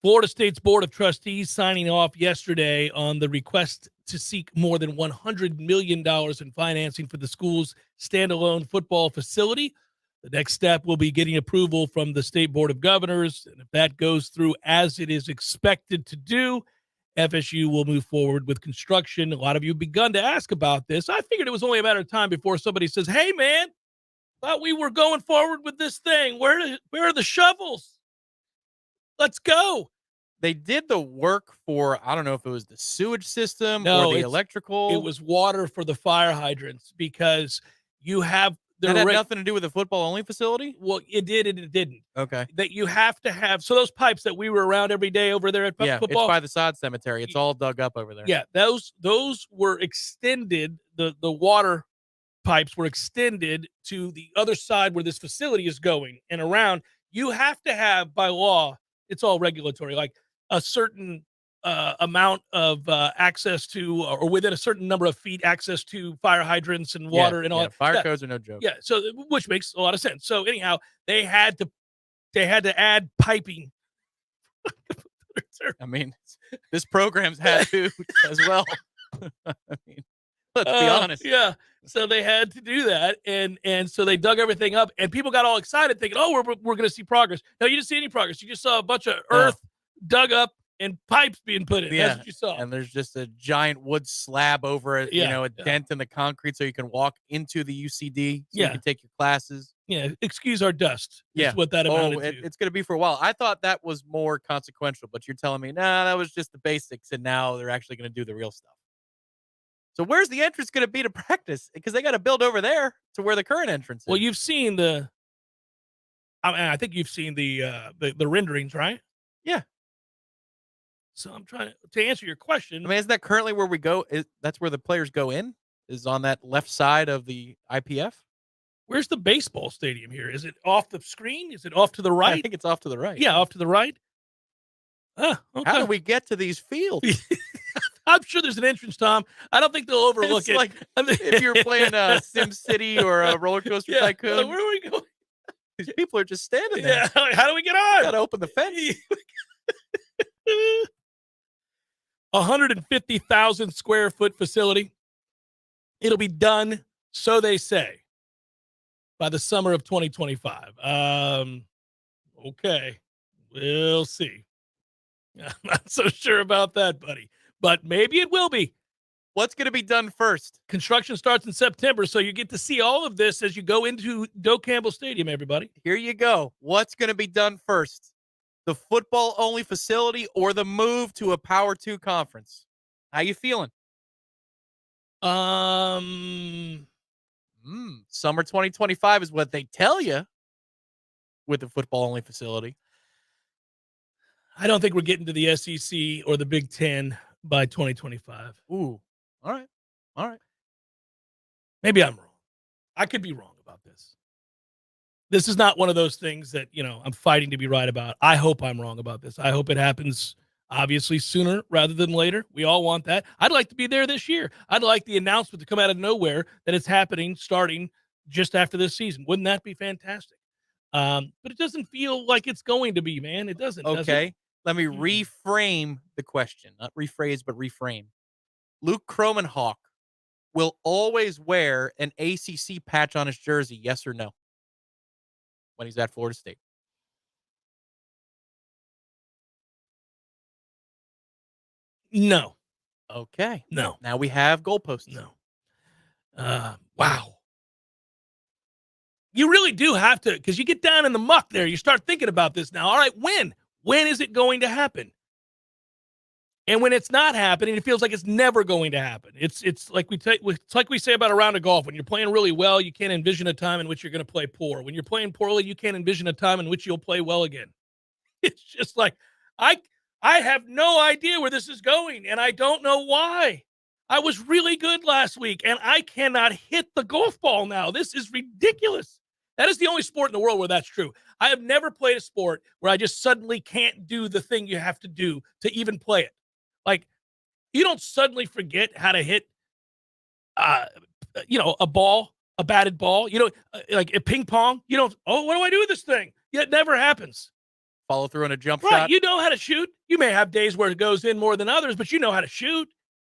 Florida State's Board of Trustees signing off yesterday on the request to seek more than $100 million in financing for the school's standalone football facility. The next step will be getting approval from the State Board of Governors. And if that goes through as it is expected to do, FSU will move forward with construction. A lot of you have begun to ask about this. I figured it was only a matter of time before somebody says, hey, man, thought we were going forward with this thing. Where are the shovels? Let's go. They did the work for, I don't know if it was the sewage system or the electrical. It was water for the fire hydrants because you have that had nothing to do with the football-only facility? Well, it did and it didn't. Okay. That you have to have, so those pipes that we were around every day over there at football. Yeah, it's by the sod cemetery. It's all dug up over there. Yeah, those were extended, the water pipes were extended to the other side where this facility is going and around, you have to have, by law, it's all regulatory, like a certain amount of access to, or within a certain number of feet, access to fire hydrants and water and all that. Fire Yeah. codes are no joke. Yeah, so which makes a lot of sense. So anyhow, they had to add piping. I mean, this program's had to as well. I mean, let's be honest. Yeah. So they had to do that, and so they dug everything up, and people got all excited, thinking, "Oh, we're going to see progress." No, you didn't see any progress. You just saw a bunch of earth dug up and pipes being put in. That's what you saw. And there's just a giant wood slab over it, a dent in the concrete so you can walk into the UCD, so you can take your classes. Yeah, excuse our dust. Is what that amounted to. It's going to be for a while. I thought that was more consequential, but you're telling me, nah, that was just the basics, and now they're actually going to do the real stuff. So where's the entrance going to be to practice? Because they got to build over there to where the current entrance is. Well, you've seen I think you've seen the renderings, right? Yeah. So I'm trying to answer your question. I mean, isn't that currently where we go? That's where the players go in? Is on that left side of the IPF? Where's the baseball stadium here? Is it off the screen? Is it off to the right? I think it's off to the right. Yeah, off to the right. Okay. How do we get to these fields? I'm sure there's an entrance, Tom. I don't think they'll overlook It's it. like if you're playing Sim City or a Roller Coaster Tycoon. Where are we going? These people are just standing there. Yeah, how do we get on? Got to open the fence. 150,000 square foot facility. It'll be done, so they say, by the summer of 2025. Okay, we'll see. I'm not so sure about that, buddy, but maybe it will be. What's going to be done first? Construction starts in September, so you get to see all of this as you go into Doak Campbell Stadium, everybody. Here you go. What's going to be done first? The football-only facility or the move to a Power 2 conference? How you feeling? Summer 2025 is what they tell you with the football-only facility. I don't think we're getting to the SEC or the Big Ten by 2025. Ooh, all right. Maybe I'm wrong. I could be wrong about this. This is not one of those things that, I'm fighting to be right about. I hope I'm wrong about this. I hope it happens, obviously, sooner rather than later. We all want that. I'd like to be there this year. I'd like the announcement to come out of nowhere that it's happening starting just after this season. Wouldn't that be fantastic? But it doesn't feel like it's going to be, man. It doesn't. Okay. Let me reframe the question. Not rephrase, but reframe. Luke Cromenhawk will always wear an ACC patch on his jersey, yes or no? When he's at Florida State. No. Okay. No. Now we have goalposts. No. Wow. You really do have to, because you get down in the muck there. You start thinking about this now. All right, when? When is it going to happen? And when it's not happening, it feels like it's never going to happen. It's like we say about a round of golf. When you're playing really well, you can't envision a time in which you're going to play poor. When you're playing poorly, you can't envision a time in which you'll play well again. It's just like I have no idea where this is going, and I don't know why. I was really good last week, and I cannot hit the golf ball now. This is ridiculous. That is the only sport in the world where that's true. I have never played a sport where I just suddenly can't do the thing you have to do to even play it. Like, you don't suddenly forget how to hit, a ball, a batted ball. Like a ping pong. You don't, what do I do with this thing? It never happens. Follow through on a jump Right, shot. you know how to shoot. You may have days where it goes in more than others, but you know how to shoot.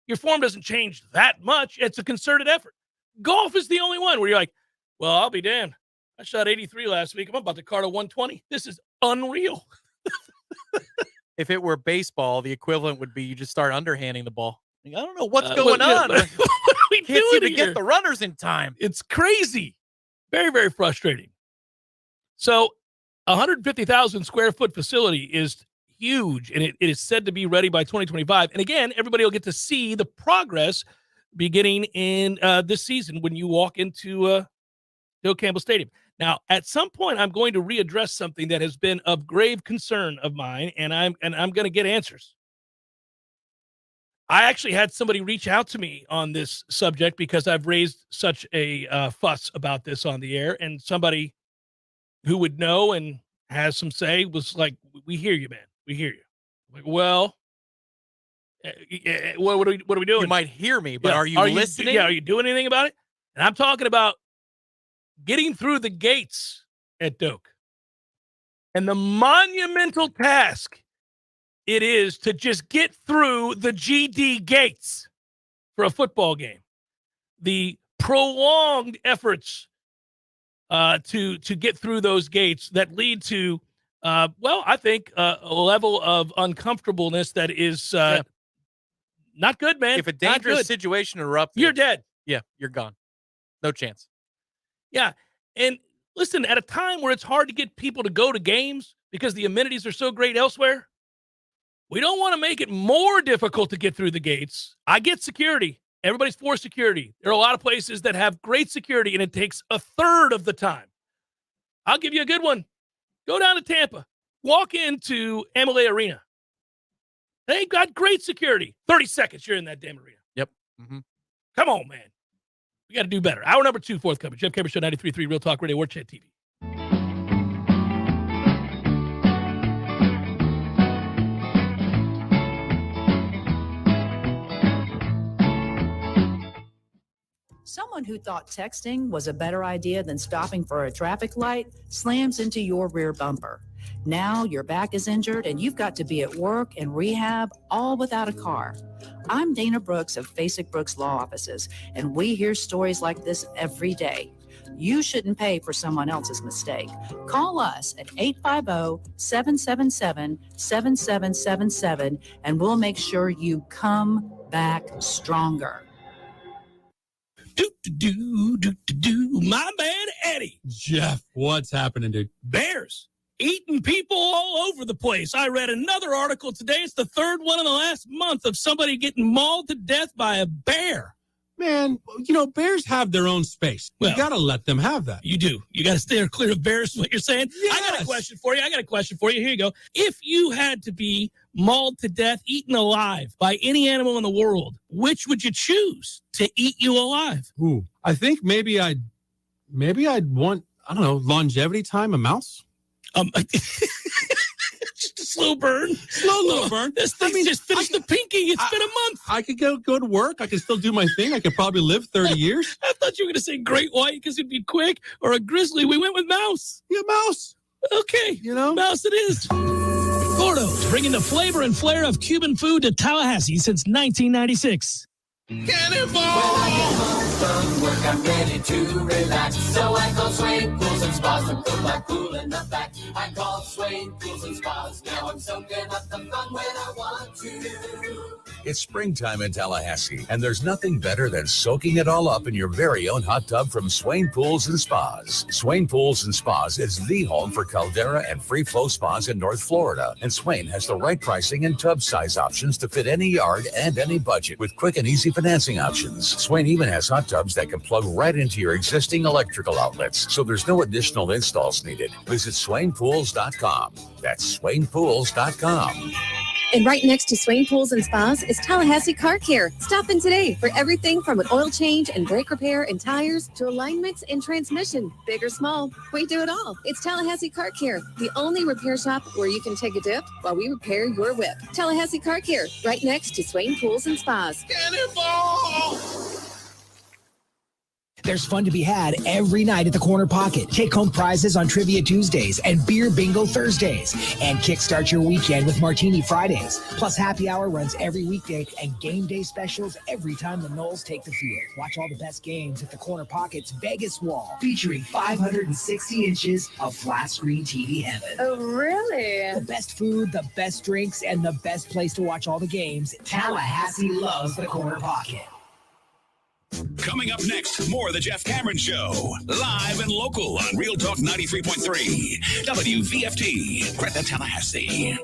Your form doesn't change that much. It's a concerted effort. Golf is the only one where you're like, well, I'll be damned. I shot 83 last week. I'm about to cart a 120. This is unreal. If it were baseball, the equivalent would be you just start underhanding the ball. I don't know what's going on. What are we Can't doing seem to here? get the runners in time. It's crazy. Very, very frustrating. So 150,000 square foot facility is huge, and it is said to be ready by 2025. And again, everybody will get to see the progress beginning in this season when you walk into Bill Campbell Stadium. Now, at some point, I'm going to readdress something that has been of grave concern of mine, and I'm going to get answers. I actually had somebody reach out to me on this subject because I've raised such a fuss about this on the air, and somebody who would know and has some say was like, "We hear you, man. We hear you." I'm like, well, what are we doing? You might hear me, but are you listening? Are you doing anything about it? And I'm talking about getting through the gates at Doak and the monumental task it is to just get through the GD gates for a football game. The prolonged efforts to get through those gates that lead to, I think a level of uncomfortableness that is not good, man. If a dangerous situation erupts, you're dead. Yeah, you're gone. No chance. Yeah, and listen, at a time where it's hard to get people to go to games because the amenities are so great elsewhere, we don't want to make it more difficult to get through the gates. I get security. Everybody's for security. There are a lot of places that have great security, and it takes a third of the time. I'll give you a good one. Go down to Tampa. Walk into Amalie Arena. They've got great security. 30 seconds, you're in that damn arena. Yep. Mm-hmm. Come on, man. We got to do better. Hour number 2 forthcoming. Jeff Cameron Show, 93.3 Real Talk Radio, Warchant TV. Someone who thought texting was a better idea than stopping for a traffic light slams into your rear bumper. Now your back is injured and you've got to be at work and rehab, all without a car. I'm Dana Brooks of Basic Brooks Law Offices, and we hear stories like this every day. You shouldn't pay for someone else's mistake. Call us at 850-777-7777, and we'll make sure you come back stronger. My man Eddie. Jeff, what's happening, dude? Bears eating people all over the place. I read another article today. It's the third one in the last month of somebody getting mauled to death by a bear. Man, bears have their own space. You got to let them have that. You do. You got to stay clear of bears, is what you're saying? Yes. I got a question for you. Here you go. If you had to be mauled to death, eaten alive by any animal in the world, which would you choose to eat you alive? Ooh, I think maybe I'd want, I don't know, longevity time, a mouse. Just a slow burn. Slow burn. This thing just finished the pinky. It's been a month. I could go to work. I could still do my thing. I could probably live 30 years. I thought you were going to say great white because it'd be quick, or a grizzly. We went with mouse. Yeah, mouse. Okay. Mouse it is. Gordo's bringing the flavor and flair of Cuban food to Tallahassee since 1996. Cannonball! When I get home from work, I'm ready to relax. So I call Swain Pools and Spas to put my pool in the back. I call Swain Pools and Spas. Now I'm soaking up the fun when I want to. It's springtime in Tallahassee, and there's nothing better than soaking it all up in your very own hot tub from Swain Pools and Spas. Swain Pools and Spas is the home for Caldera and free flow spas in North Florida, and Swain has the right pricing and tub size options to fit any yard and any budget with quick and easy financing options. Swain even has hot tubs that can plug right into your existing electrical outlets, so there's no additional installs needed. Visit SwainPools.com. That's SwainPools.com. And right next to Swain Pools and Spas is Tallahassee Car Care. Stop in today for everything from an oil change and brake repair and tires to alignments and transmission. Big or small, we do it all. It's Tallahassee Car Care, the only repair shop where you can take a dip while we repair your whip. Tallahassee Car Care, right next to Swain Pools and Spas. Cannonball! There's fun to be had every night at the Corner Pocket. Take home prizes on Trivia Tuesdays and Beer Bingo Thursdays. And kickstart your weekend with Martini Fridays. Plus happy hour runs every weekday and game day specials every time the Noles take the field. Watch all the best games at the Corner Pocket's Vegas wall, featuring 560 inches of flat screen TV heaven. Oh, really? The best food, the best drinks, and the best place to watch all the games. Tallahassee loves the Corner Pocket. Coming up next, more of the Jeff Cameron Show. Live and local on Real Talk 93.3. WVFT, Greta, Tallahassee.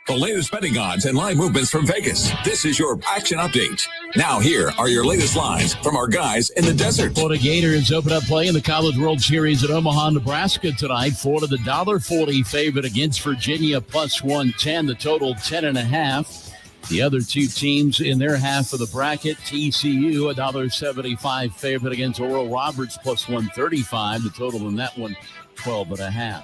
The latest betting odds and live movements from Vegas. This is your action update. Now here are your latest lines from our guys in the desert. Florida Gators open up play in the College World Series at Omaha, Nebraska tonight. Florida, the $1.40 favorite against Virginia, plus 110. The total 10.5. The other two teams in their half of the bracket, TCU, $1.75 favorite against Oral Roberts, plus 135. The total in that one, 12.5.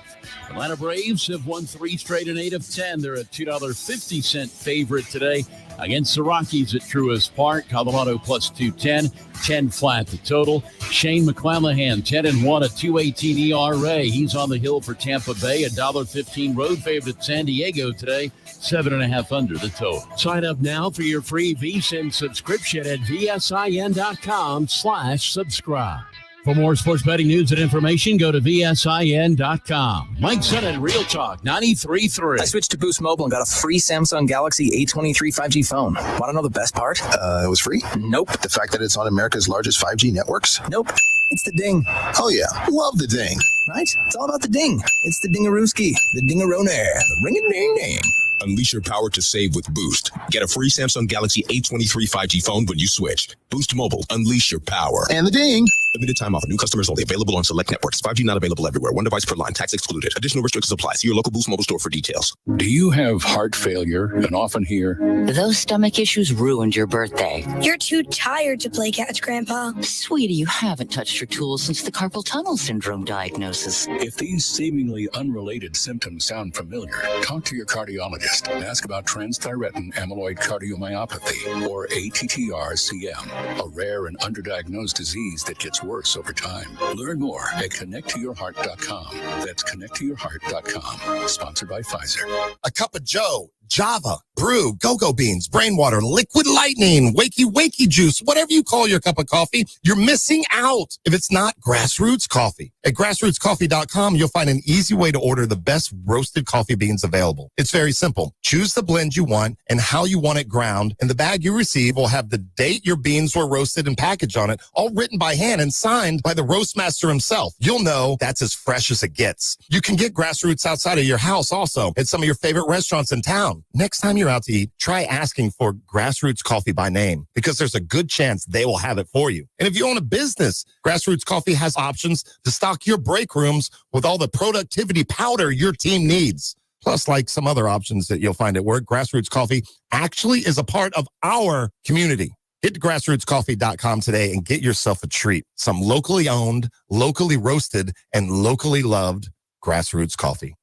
Atlanta Braves have won 3 straight and 8 of 10. They're a $2.50 favorite today against the Rockies at Truist Park. Colorado plus 210, 10 flat the total. Shane McClanahan, 10-1, a 2.18 ERA. He's on the hill for Tampa Bay, $1.15 road favorite at San Diego today, 7.5 under the total. Sign up now for your free VSiN subscription at vsin.com/subscribe. For more sports betting news and information, go to vsin.com. Mike Sutton, Real Talk 93.3. I switched to Boost Mobile and got a free Samsung Galaxy A23 5G phone. Want to know the best part? It was free? Nope. The fact that it's on America's largest 5G networks? Nope. It's the ding. Oh, yeah. Love the ding. Right? It's all about the ding. It's the dingarooski, the dingaroner, the ring-a-ding-ding. Unleash your power to save with Boost. Get a free Samsung Galaxy A23 5G phone when you switch. Boost Mobile. Unleash your power. And the ding. Limited time offer. New customers only. Available on select networks. 5G not available everywhere. One device per line. Tax excluded. Additional restrictions apply. See your local Boost Mobile store for details. Do you have heart failure and often hear, "Those stomach issues ruined your birthday"? "You're too tired to play catch, Grandpa." Sweetie, you haven't touched your tools since the carpal tunnel syndrome diagnosis. If these seemingly unrelated symptoms sound familiar, talk to your cardiologist and ask about transthyretin amyloid cardiomyopathy, or ATTR-CM, a rare and underdiagnosed disease that gets worse over time. Learn more at connecttoyourheart.com. That's connecttoyourheart.com. Sponsored by Pfizer. A cup of Joe, Java, Brew, Go-Go Beans, Brain Water, Liquid Lightning, Wakey Juice, whatever you call your cup of coffee, you're missing out if it's not Grassroots Coffee. At grassrootscoffee.com, you'll find an easy way to order the best roasted coffee beans available. It's very simple. Choose the blend you want and how you want it ground, and the bag you receive will have the date your beans were roasted and packaged on it, all written by hand and signed by the roast master himself. You'll know that's as fresh as it gets. You can get Grassroots outside of your house also at some of your favorite restaurants in town. Next time you're out to eat, try asking for Grassroots Coffee by name, because there's a good chance they will have it for you. And if you own a business, Grassroots Coffee has options to stock your break rooms with all the productivity powder your team needs. Plus, like some other options that you'll find at work, Grassroots Coffee actually is a part of our community. Hit grassrootscoffee.com today and get yourself a treat. Some locally owned, locally roasted, and locally loved Grassroots Coffee.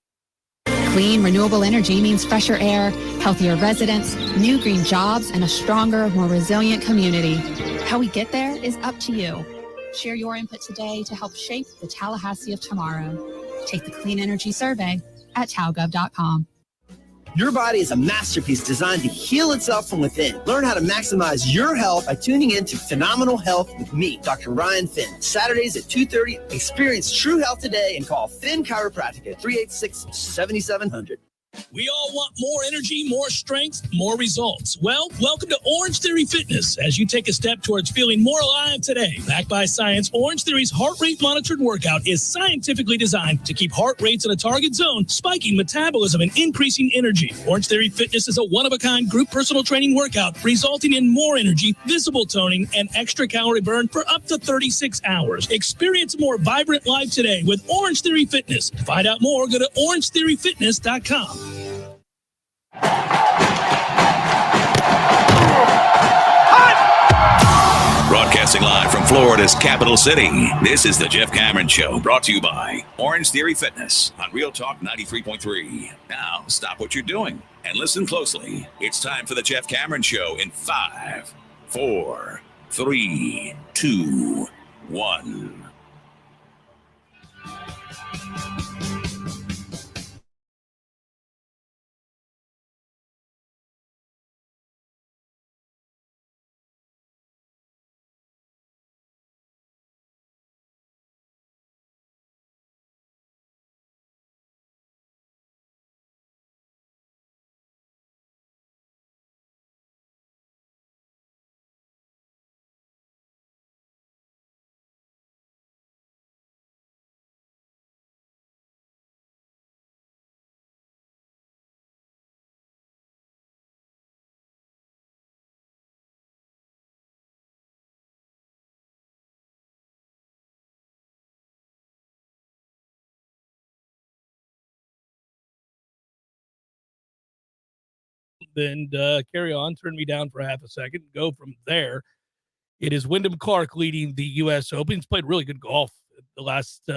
Clean, renewable energy means fresher air, healthier residents, new green jobs, and a stronger, more resilient community. How we get there is up to you. Share your input today to help shape the Tallahassee of tomorrow. Take the Clean Energy Survey at talgov.com. Your body is a masterpiece designed to heal itself from within. Learn how to maximize your health by tuning in to Phenomenal Health with me, Dr. Ryan Finn. Saturdays at 2:30. Experience true health today and call Finn Chiropractic at 386-7700. We all want more energy, more strength, more results. Well, welcome to Orange Theory Fitness as you take a step towards feeling more alive today. Backed by science, Orange Theory's heart rate monitored workout is scientifically designed to keep heart rates in a target zone, spiking metabolism and increasing energy. Orange Theory Fitness is a one-of-a-kind group personal training workout resulting in more energy, visible toning, and extra calorie burn for up to 36 hours. Experience a more vibrant life today with Orange Theory Fitness. To find out more, go to orangetheoryfitness.com. Broadcasting live from Florida's capital city, this is the Jeff Cameron Show, brought to you by Orange Theory Fitness on Real Talk 93.3. Now, stop what you're doing and listen closely. It's time for the Jeff Cameron Show in 5, 4, 3, 2, 1. and carry on, turn me down for half a second, go from there. It is Wyndham Clark leading the U.S. Open. He's played really good golf the last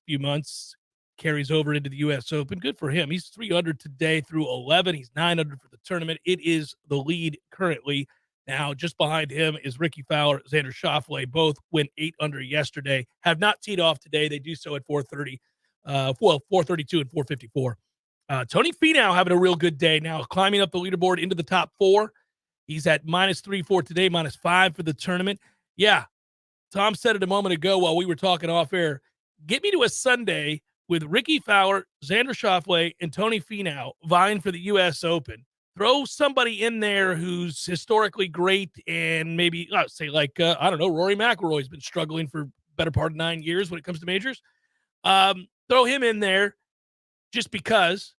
few months. Carries over into the U.S. Open. Good for him. He's 3 under today through 11. He's 9 under for the tournament. It is the lead currently. Now, just behind him is Ricky Fowler, Xander Schauffele. Both went 8 under yesterday. Have not teed off today. They do so at 4:30. 4:32 and 4:54. Tony Finau having a real good day now, climbing up the leaderboard into the top 4. He's at -3 for today, -5 for the tournament. Yeah, Tom said it a moment ago while we were talking off air. Get me to a Sunday with Ricky Fowler, Xander Schauffele, and Tony Finau vying for the U.S. Open. Throw somebody in there who's historically great and maybe, say like, I don't know, Rory McIlroy's been struggling for better part of 9 years when it comes to majors. Throw him in there just because,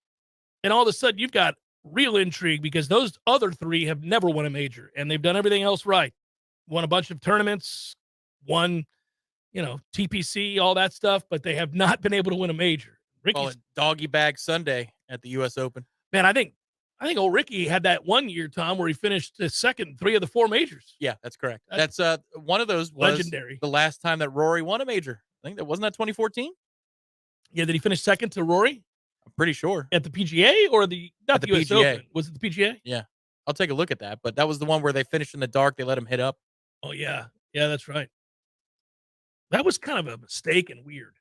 and all of a sudden you've got real intrigue because those other 3 have never won a major and they've done everything else right. Won a bunch of tournaments, won, TPC, all that stuff, but they have not been able to win a major. Call it doggy bag Sunday at the U.S. Open. Man, I think old Ricky had that one year, Tom, where he finished second in 3 of the 4 majors. Yeah, that's correct. That's one of those was legendary. The last time that Rory won a major. I think that wasn't that 2014. Yeah, did he finish second to Rory? I'm pretty sure. At the PGA or not the US PGA. Open? Was it the PGA? Yeah. I'll take a look at that. But that was the one where they finished in the dark. They let him hit up. Oh, yeah. Yeah, that's right. That was kind of a mistake and weird.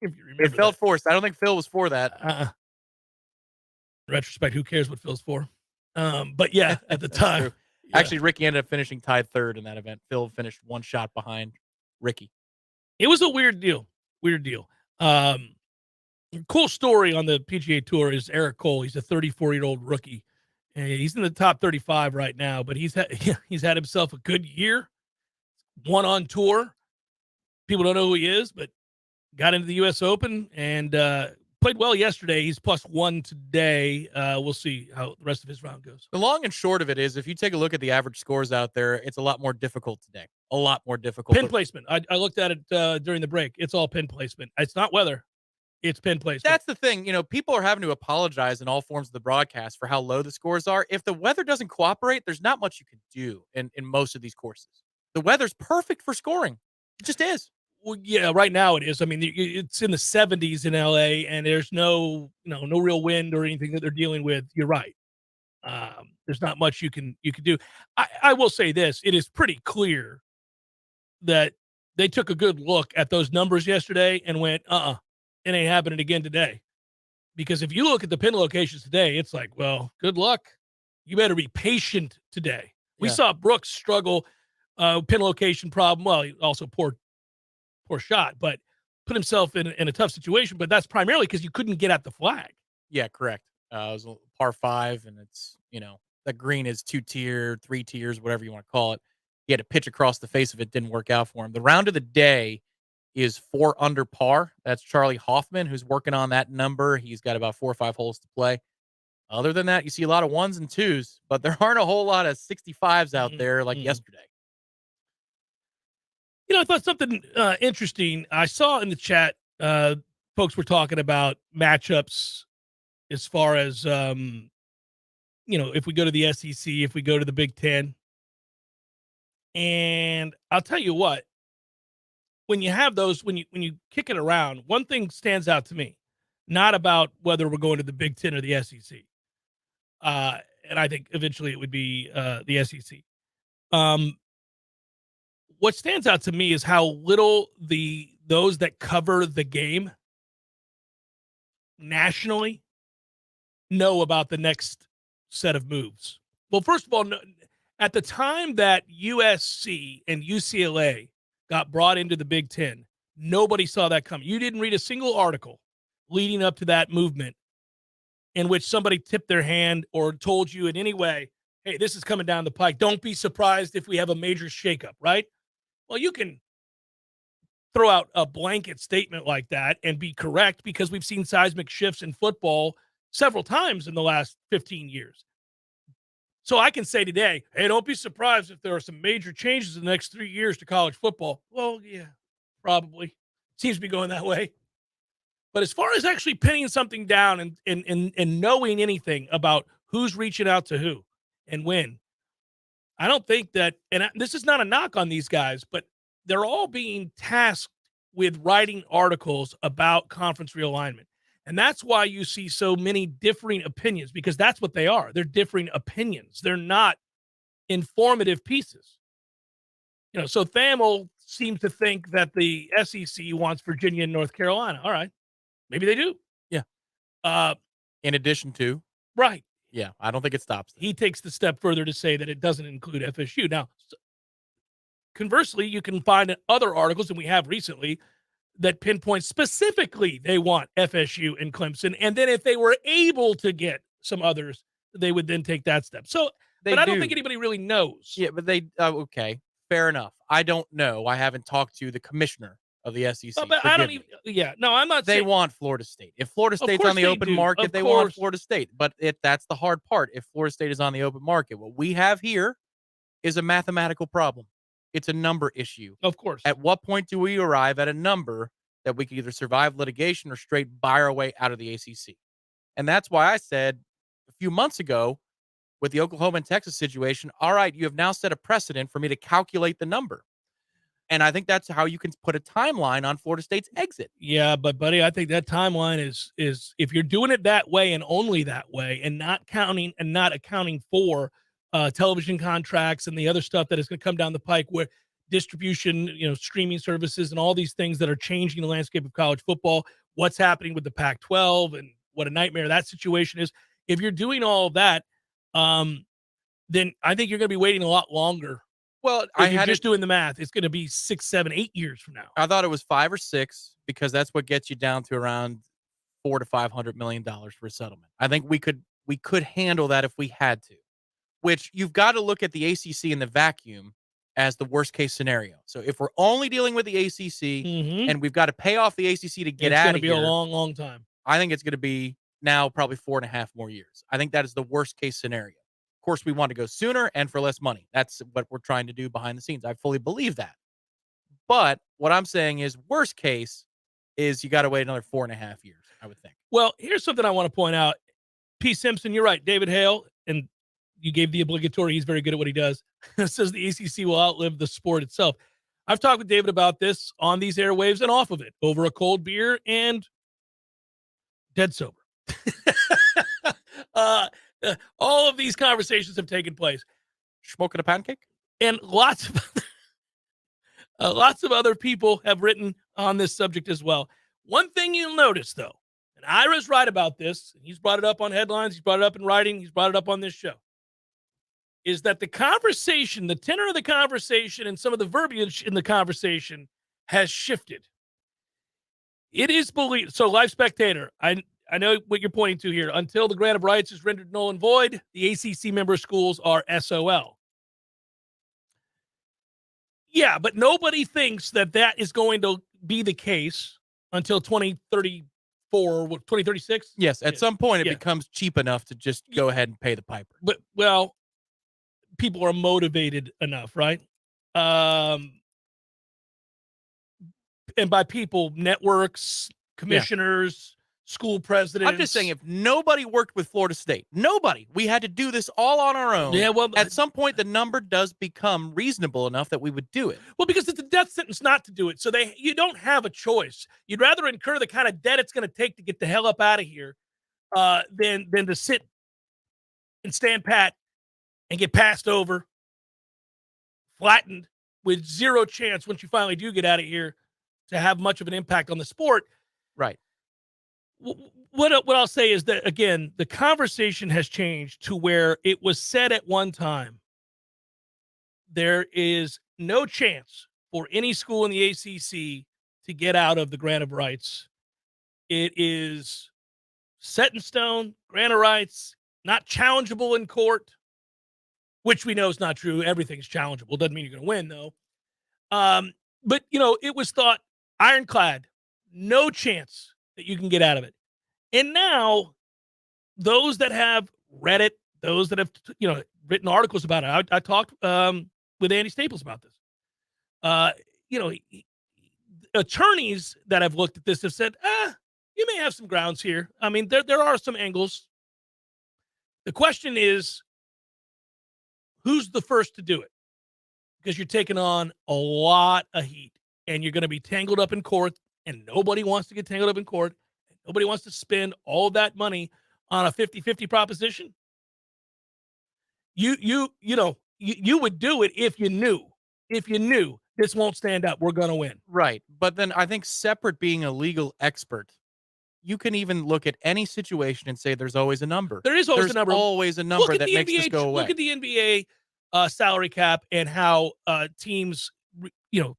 If you remember It felt forced. I don't think Phil was for that. In retrospect, who cares what Phil's for? But yeah, at the time. True. Yeah. Actually, Ricky ended up finishing tied 3rd in that event. Phil finished 1 shot behind Ricky. It was a weird deal. Cool story on the PGA Tour is Eric Cole. He's a 34-year-old rookie. And he's in the top 35 right now, but he's had himself a good year. Won on tour. People don't know who he is, but got into the U.S. Open and played well yesterday. He's +1 today. We'll see how the rest of his round goes. The long and short of it is, if you take a look at the average scores out there, it's a lot more difficult today. A lot more difficult. Pin placement. I looked at it during the break. It's all pin placement. It's not weather. It's pin placement. That's the thing. People are having to apologize in all forms of the broadcast for how low the scores are. If the weather doesn't cooperate, there's not much you can do in most of these courses. The weather's perfect for scoring. It just is. Well, yeah, right now it is. I mean, it's in the 70s in LA, and there's no real wind or anything that they're dealing with. You're right. There's not much you can do. I will say this: it is pretty clear that they took a good look at those numbers yesterday and went, it ain't happening again today. Because if you look at the pin locations today, it's like, well, good luck. You better be patient today. We saw Brooks struggle, pin location problem. Well, he also poor shot, but put himself in a tough situation. But that's primarily because you couldn't get at the flag. Yeah, correct. It was a par 5, and it's, the green is 2-tier, 3 tiers, whatever you want to call it. He had to pitch across the face of it. Didn't work out for him. The round of the day is 4 under par. That's Charlie Hoffman, who's working on that number. He's got about 4 or 5 holes to play. Other than that, you see a lot of 1s and 2s, but there aren't a whole lot of 65s out there like yesterday. I thought something interesting. I saw in the chat, folks were talking about matchups as far as, if we go to the SEC, if we go to the Big Ten. And I'll tell you what, when you have those, when you kick it around, one thing stands out to me, not about whether we're going to the Big Ten or the SEC. And I think eventually it would be the SEC. What stands out to me is how little those that cover the game nationally know about the next set of moves. Well, first of all, at the time that USC and UCLA got brought into the Big Ten, nobody saw that coming. You didn't read a single article leading up to that movement in which somebody tipped their hand or told you in any way, hey, this is coming down the pike. Don't be surprised if we have a major shakeup, right? Well, you can throw out a blanket statement like that and be correct because we've seen seismic shifts in football several times in the last 15 years. So I can say today, hey, don't be surprised if there are some major changes in the next 3 years to college football. Well, yeah, probably. Seems to be going that way. But as far as actually pinning something down and knowing anything about who's reaching out to who and when. I don't think that, and this is not a knock on these guys, but they're all being tasked with writing articles about conference realignment. And that's why you see so many differing opinions, because that's what they are. They're differing opinions. They're not informative pieces. So Thamel seems to think that the SEC wants Virginia and North Carolina. All right. Maybe they do. Yeah. In addition to. Right. Yeah, I don't think it stops there. He takes the step further to say that it doesn't include FSU. Now, conversely, you can find other articles, and we have recently, that pinpoint specifically they want FSU and Clemson. And then if they were able to get some others, they would then take that step. So, but I don't think anybody really knows. Yeah, but they, okay, fair enough. I don't know. I haven't talked to the commissioner of the SEC. But I don't even, I'm not They saying. want Florida State. If Florida State's course on the they open do. market, Of they want course. Florida State. But that's the hard part. If Florida State is on the open market, what we have here is a mathematical problem. It's a number issue. Of course. At what point do we arrive at a number that we can either survive litigation or straight buy our way out of the ACC? And that's why I said a few months ago with the Oklahoma and Texas situation, all right, you have now set a precedent for me to calculate the number. And I think that's how you can put a timeline on Florida State's exit. Yeah, but buddy, I think that timeline is if you're doing it that way and only that way, and not accounting for television contracts and the other stuff that is going to come down the pike, where distribution, streaming services and all these things that are changing the landscape of college football, what's happening with the Pac-12 and what a nightmare that situation is. If you're doing all of that, then I think you're going to be waiting a lot longer. Well, if you're just doing the math, it's going to be 6, 7, 8 years from now. I thought it was 5 or 6 because that's what gets you down to around $400 to $500 million for a settlement. I think we could handle that if we had to. Which you've got to look at the ACC in the vacuum as the worst case scenario. So if we're only dealing with the ACC and we've got to pay off the ACC to get out of here, it's going to be a long, long time. I think it's going to be now probably 4.5 more years. I think that is the worst case scenario. Of course, we want to go sooner and for less money. That's what we're trying to do behind the scenes. I fully believe that. But what I'm saying is worst case is you got to wait another 4.5 years, I would think. Well, here's something I want to point out. P. Simpson, you're right. David Hale, and you gave the obligatory. He's very good at what he does. Says the ACC will outlive the sport itself. I've talked with David about this on these airwaves and off of it over a cold beer and dead sober. All of these conversations have taken place. Smoking a pancake? And lots of other people have written on this subject as well. One thing you'll notice, though, and Ira's right about this, and he's brought it up on headlines, he's brought it up in writing, he's brought it up on this show, is that the conversation, the tenor of the conversation, and some of the verbiage in the conversation has shifted. It is believed. So, Live Spectator, I know what you're pointing to here. Until the grant of rights is rendered null and void, the ACC member schools are SOL. Yeah, but nobody thinks that is going to be the case until 2034, 2036? Yes, at some point it becomes cheap enough to just go ahead and pay the piper. But, well, people are motivated enough, right? And by people, networks, commissioners, school presidents. I'm just saying, if nobody worked with Florida State, we had to do this all on our own. Yeah, well, at some point, the number does become reasonable enough that we would do it. Well, because it's a death sentence not to do it. So you don't have a choice. You'd rather incur the kind of debt it's going to take to get the hell up out of here than to sit and stand pat and get passed over, flattened, with zero chance once you finally do get out of here to have much of an impact on the sport. Right. What I'll say is that, again, the conversation has changed to where it was said at one time, there is no chance for any school in the ACC to get out of the grant of rights. It is set in stone, grant of rights, not challengeable in court, which we know is not true. Everything's challengeable. Doesn't mean you're going to win, though. But, it was thought ironclad, no chance that you can get out of it. And now those that have read it, those that have, written articles about it, I talked with Andy Staples about this. Attorneys that have looked at this have said, you may have some grounds here. I mean, there are some angles. The question is, who's the first to do it? Because you're taking on a lot of heat, and you're going to be tangled up in court, and nobody wants to get tangled up in court. Nobody wants to spend all that money on a 50-50 proposition. You would do it if you knew this won't stand up. We're going to win. Right. But then I think separate being a legal expert, you can even look at any situation and say there's always a number. There is always a number. Always a number that makes this go away. Look at the NBA salary cap and how teams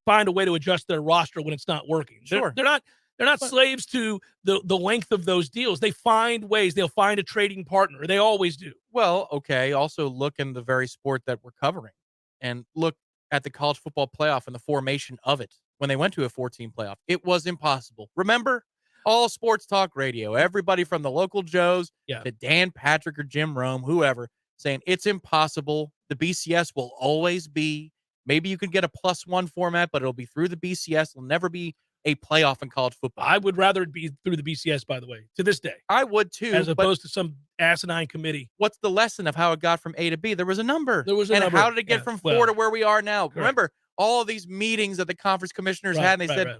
find a way to adjust their roster when it's not working. Sure. They're not slaves to the length of those deals. They find ways. They'll find a trading partner. They always do. Well, okay. Also look in the very sport that we're covering and look at the college football playoff and the formation of it when they went to a 14 playoff. It was impossible. Remember? All sports talk radio, everybody from the local Joes to Dan Patrick or Jim Rome, whoever, saying it's impossible. The BCS will always be, maybe you can get a +1 format, but it'll be through the BCS. It'll never be a playoff in college football. I would rather it be through the BCS, by the way, to this day. I would too. As opposed to some asinine committee. What's the lesson of how it got from A to B? There was a number. And how did it get from 4 to where we are now? Correct. Remember, all of these meetings that the conference commissioners had, and they said,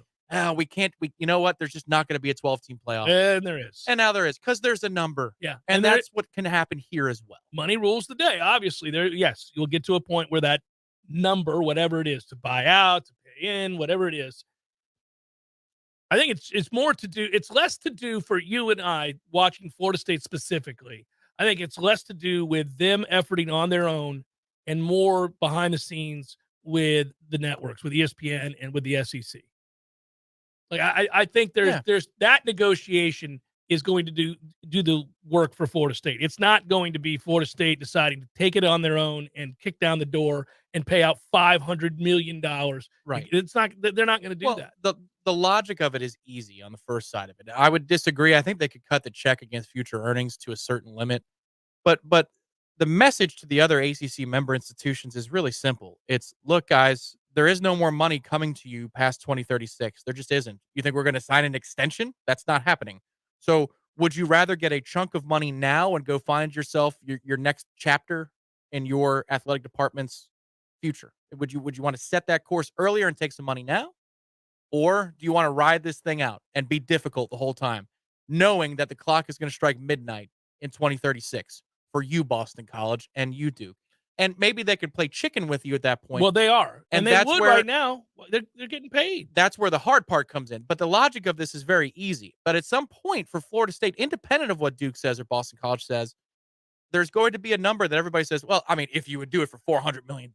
we can't, you know what? There's just not going to be a 12-team playoff. And there is. And now there is, because there's a number. Yeah. And that's what can happen here as well. Money rules the day, obviously. Yes, you'll get to a point where that number, whatever it is, to buy out, to pay in, whatever it is, I think it's more to do, it's less to do for you and I watching Florida State specifically. I think it's less to do with them efforting on their own and more behind the scenes with the networks, with ESPN and with the SEC. Like I think there's that negotiation is going to do the work for Florida State. It's not going to be Florida State deciding to take it on their own and kick down the door and pay out $500 million. Right. It's not, they're not going to do that. The logic of it is easy on the first side of it. I would disagree. I think they could cut the check against future earnings to a certain limit. But the message to the other ACC member institutions is really simple. It's, look, guys, there is no more money coming to you past 2036. There just isn't. You think we're going to sign an extension? That's not happening. So would you rather get a chunk of money now and go find yourself your next chapter in your athletic department's future? Would you want to set that course earlier and take some money now? Or do you want to ride this thing out and be difficult the whole time, knowing that the clock is going to strike midnight in 2036 for you, Boston College, and you, Duke? And maybe they could play chicken with you at that point. Well, they are. And they would right now. They're getting paid. That's where the hard part comes in. But the logic of this is very easy. But at some point for Florida State, independent of what Duke says or Boston College says, there's going to be a number that everybody says, well, I mean, if you would do it for $400 million,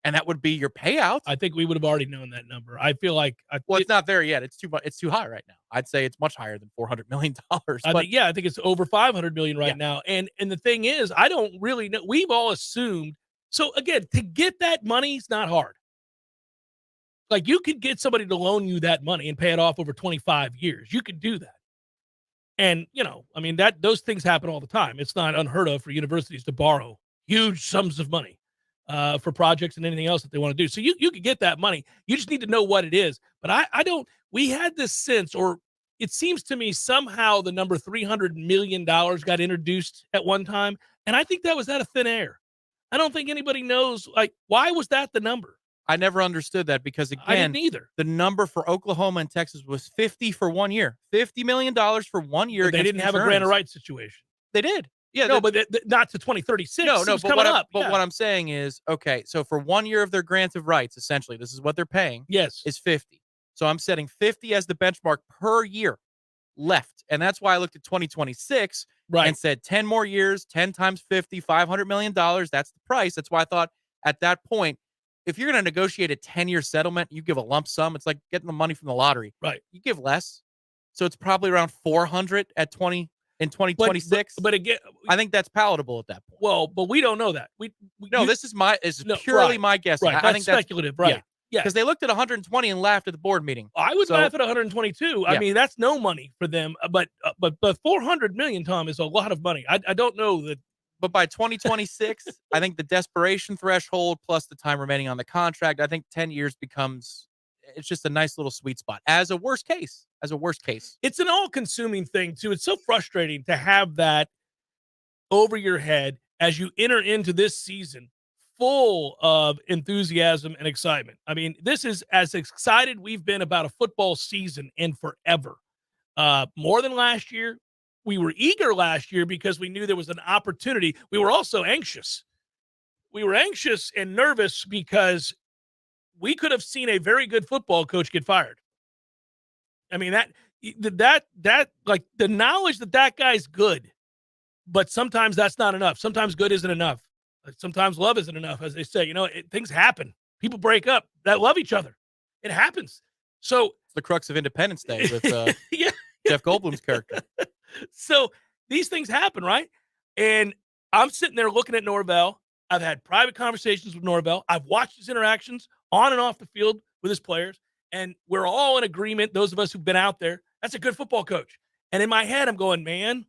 and that would be your payout. I think we would have already known that number. I feel like it's not there yet. It's too much. It's too high right now. I'd say it's much higher than $400 million. I think it's over $500 million right now. And the thing is, I don't really know. We've all assumed. So again, to get that money is not hard. Like you could get somebody to loan you that money and pay it off over 25 years. You could do that. And I mean those things happen all the time. It's not unheard of for universities to borrow huge sums of money for projects and anything else that they want to do. So you could get that money. You just need to know what it is. But I don't, we had this sense, or it seems to me somehow the number $300 million got introduced at one time. And I think that was out of thin air. I don't think anybody knows, like, why was that the number? I never understood that because, again, I didn't either. The number for Oklahoma and Texas was 50 for 1 year. $50 million for 1 year. But they didn't have a grant of rights situation. They did. Yeah, no, but not to 2036. No, but what I'm saying is, okay, so for 1 year of their grant of rights, essentially, this is what they're paying. Yes. Is 50. So I'm setting 50 as the benchmark per year left. And that's why I looked at 2026 and said 10 more years, 10 times 50, $500 million. That's the price. That's why I thought at that point, if you're going to negotiate a 10-year settlement, you give a lump sum. It's like getting the money from the lottery. Right. You give less. So it's probably around 400 at 2026. But again, I think that's palatable at that point. Well, but we don't know that. This is purely my guess. Right. I think that's speculative. Right. Yeah. Because they looked at 120 and laughed at the board meeting. I would laugh at 122. I mean, that's no money for them. But 400 million, Tom, is a lot of money. I don't know that. But by 2026, I think the desperation threshold plus the time remaining on the contract, I think 10 years becomes, it's just a nice little sweet spot as a worst case. It's an all-consuming thing, too. It's so frustrating to have that over your head as you enter into this season full of enthusiasm and excitement. I mean, this is as excited we've been about a football season in forever. More than last year. We were eager last year because we knew there was an opportunity. We were also anxious. We were anxious and nervous because we could have seen a very good football coach get fired. I mean, that like the knowledge that guy's good, but sometimes that's not enough. Sometimes good isn't enough. Sometimes love isn't enough, as they say. Things happen. People break up that love each other. It happens. So it's the crux of Independence Day with yeah. Jeff Goldblum's character. So these things happen, right? And I'm sitting there looking at Norvell. I've had private conversations with Norvell. I've watched his interactions on and off the field with his players, and we're all in agreement, those of us who've been out there, that's a good football coach. And in my head, I'm going, man,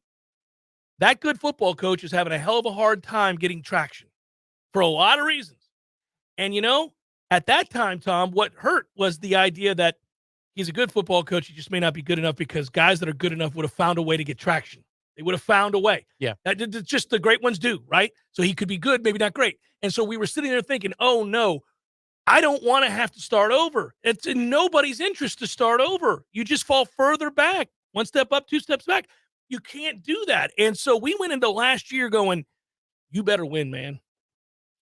that good football coach is having a hell of a hard time getting traction for a lot of reasons. And, at that time, Tom, what hurt was the idea that he's a good football coach. He just may not be good enough because guys that are good enough would have found a way to get traction. They would have found a way. Yeah. That's just the great ones do, right? So he could be good, maybe not great. And so we were sitting there thinking, oh, no, I don't want to have to start over. It's in nobody's interest to start over. You just fall further back. One step up, two steps back. You can't do that. And so we went into last year going, you better win, man.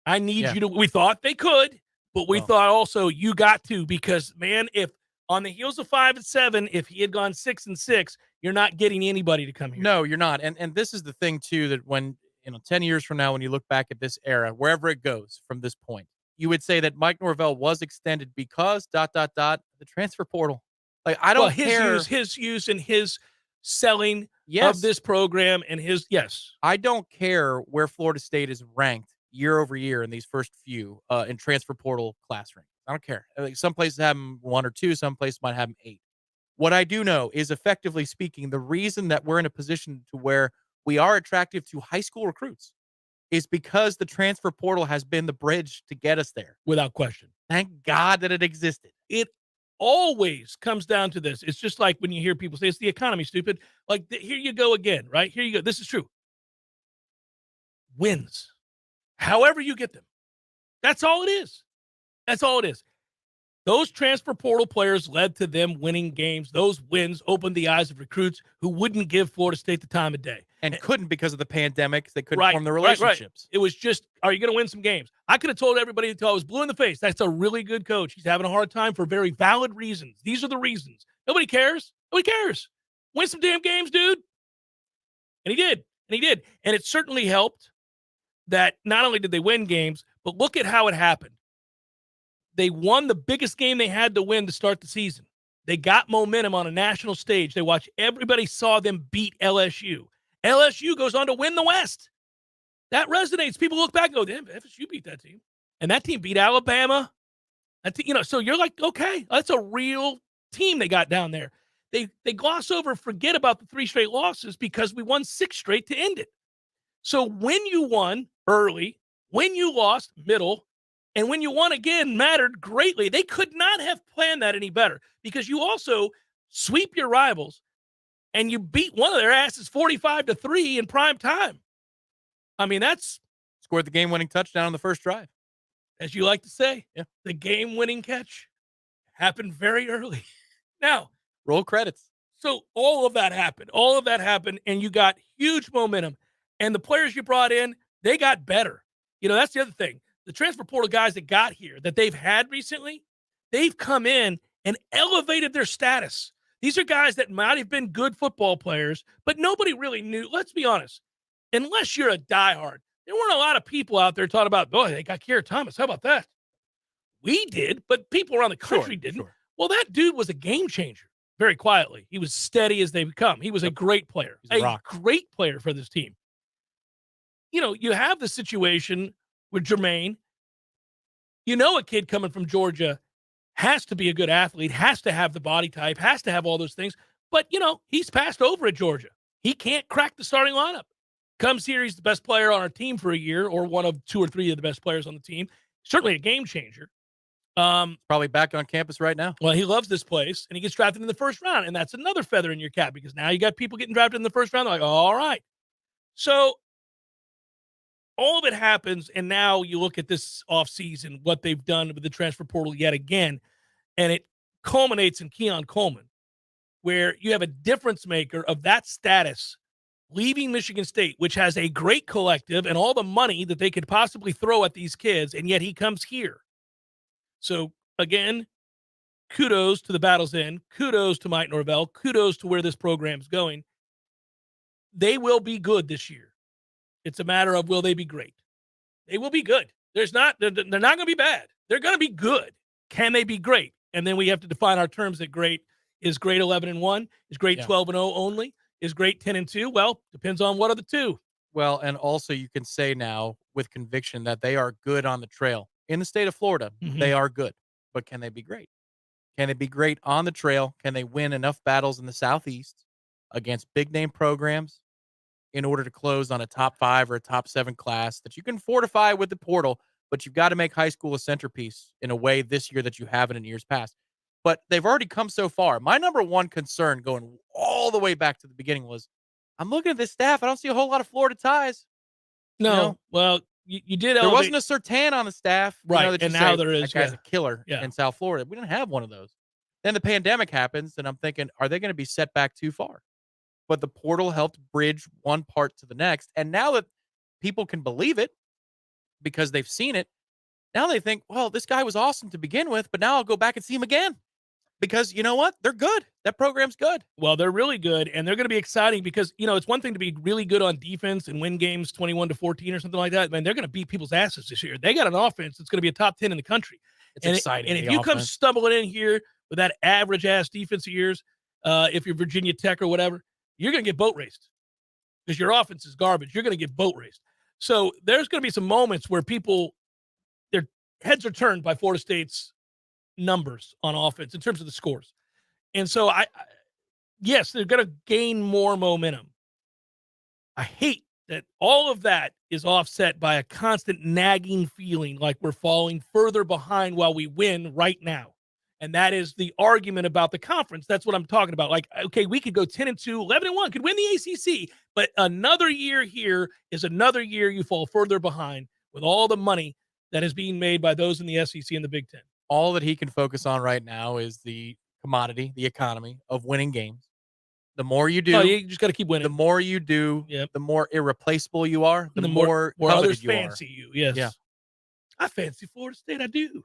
I need you to. We thought they could, but we thought also you got to, because, man, if on the heels of 5-7, if he had gone 6-6, you're not getting anybody to come here. No, you're not. And this is the thing, too, that when, 10 years from now, when you look back at this era, wherever it goes from this point, you would say that Mike Norvell was extended because ... the transfer portal. Like, I don't care. His use and his selling of this program and his, I don't care where Florida State is ranked year over year in these first few in transfer portal class rankings. I don't care. Like, some places have them 1 or 2. Some places might have them 8. What I do know is, effectively speaking, the reason that we're in a position to where we are attractive to high school recruits is because the transfer portal has been the bridge to get us there. Without question. Thank God that it existed. It always comes down to this. It's just like when you hear people say, it's the economy, stupid. Like, here you go again, right? Here you go. This is true. Wins. However you get them. That's all it is. That's all it is. Those transfer portal players led to them winning games. Those wins opened the eyes of recruits who wouldn't give Florida State the time of day. And couldn't because of the pandemic. They couldn't form the relationships. Right. It was just, are you going to win some games? I could have told everybody until I was blue in the face, that's a really good coach. He's having a hard time for very valid reasons. These are the reasons. Nobody cares. Nobody cares. Win some damn games, dude. And he did. And it certainly helped that not only did they win games, but look at how it happened. They won the biggest game they had to win to start the season. They got momentum on a national stage. They watched, everybody saw them beat LSU. LSU goes on to win the West. That resonates. People look back and go, damn, FSU beat that team. And that team beat Alabama. So you're like, okay, that's a real team they got down there. They gloss over, forget about the 3 straight losses because we won 6 straight to end it. So when you won early, when you lost middle, and when you won again mattered greatly. They could not have planned that any better because you also sweep your rivals and you beat one of their asses 45-3 in prime time. I mean, that's scored the game-winning touchdown on the first drive. As you like to say, the game-winning catch happened very early. Now, roll credits. So all of that happened, and you got huge momentum. And the players you brought in, they got better. That's the other thing. The transfer portal guys that got here that they've had recently, they've come in and elevated their status. These are guys that might have been good football players, but nobody really knew. Let's be honest. Unless you're a diehard, there weren't a lot of people out there talking about, they got Keir Thomas. How about that? We did, but people around the country didn't. Sure. Well, that dude was a game changer, very quietly. He was steady as they become. He was a great player, great player for this team. You have the situation with Jermaine. A kid coming from Georgia has to be a good athlete, has to have the body type, has to have all those things. But, he's passed over at Georgia. He can't crack the starting lineup. Comes here, he's the best player on our team for a year, or one of 2 or 3 of the best players on the team. Certainly a game changer. Probably back on campus right now. Well, he loves this place, and he gets drafted in the first round, and that's another feather in your cap because now you got people getting drafted in the first round. They're like, all right. So all of it happens, and now you look at this offseason, what they've done with the transfer portal yet again, and it culminates in Keon Coleman, where you have a difference maker of that status leaving Michigan State, which has a great collective and all the money that they could possibly throw at these kids, and yet he comes here. So, again, kudos to the Battle's End. Kudos to Mike Norvell. Kudos to where this program's going. They will be good this year. It's a matter of, will they be great? They will be good. They're not going to be bad. They're going to be good. Can they be great? And then we have to define our terms that great. Is great 11-1? Is great 12-0 only? Is great 10-2? Well, depends on what are the two. Well, and also you can say now with conviction that they are good on the trail. In the state of Florida, they are good. But can they be great? Can they be great on the trail? Can they win enough battles in the Southeast against big-name programs in order to close on a top 5 or a top 7 class that you can fortify with the portal, but you've got to make high school a centerpiece in a way this year that you haven't in years past. But they've already come so far. My number one concern going all the way back to the beginning was, I'm looking at this staff. I don't see a whole lot of Florida ties. No. You know? Well, you did There elevate. wasn't a Sertan on the staff. Right, You know, that and you now say, there is, That guy's yeah. a killer Yeah. in South Florida. We didn't have one of those. Then the pandemic happens, and I'm thinking, are they going to be set back too far? But the portal helped bridge one part to the next. And now that people can believe it because they've seen it, now they think, well, this guy was awesome to begin with, but now I'll go back and see him again. Because you know what? They're good. That program's good. Well, they're really good, and they're going to be exciting because, you know, it's one thing to be really good on defense and win games 21-14 or something like that. Man, they're going to beat people's asses this year. They got an offense that's going to be a top 10 in the country. It's exciting. And if you come stumbling in here with that average-ass defense of yours, if you're Virginia Tech or whatever, you're going to get boat raced because your offense is garbage. You're going to get boat raced. So there's going to be some moments where their heads are turned by Florida State's numbers on offense in terms of the scores. And so yes, they're going to gain more momentum. I hate that all of that is offset by a constant nagging feeling like we're falling further behind while we win right now. And that is the argument about the conference. That's what I'm talking about. Like, okay, we could go 10-2, 11-1, could win the ACC, but another year here is another year you fall further behind with all the money that is being made by those in the SEC and the Big Ten. All that he can focus on right now is the commodity, the economy of winning games. The more you do, you just got to keep winning. The more you do, the more irreplaceable you are, the more others you fancy are. you. Yes. Yeah. I fancy Florida State. I do.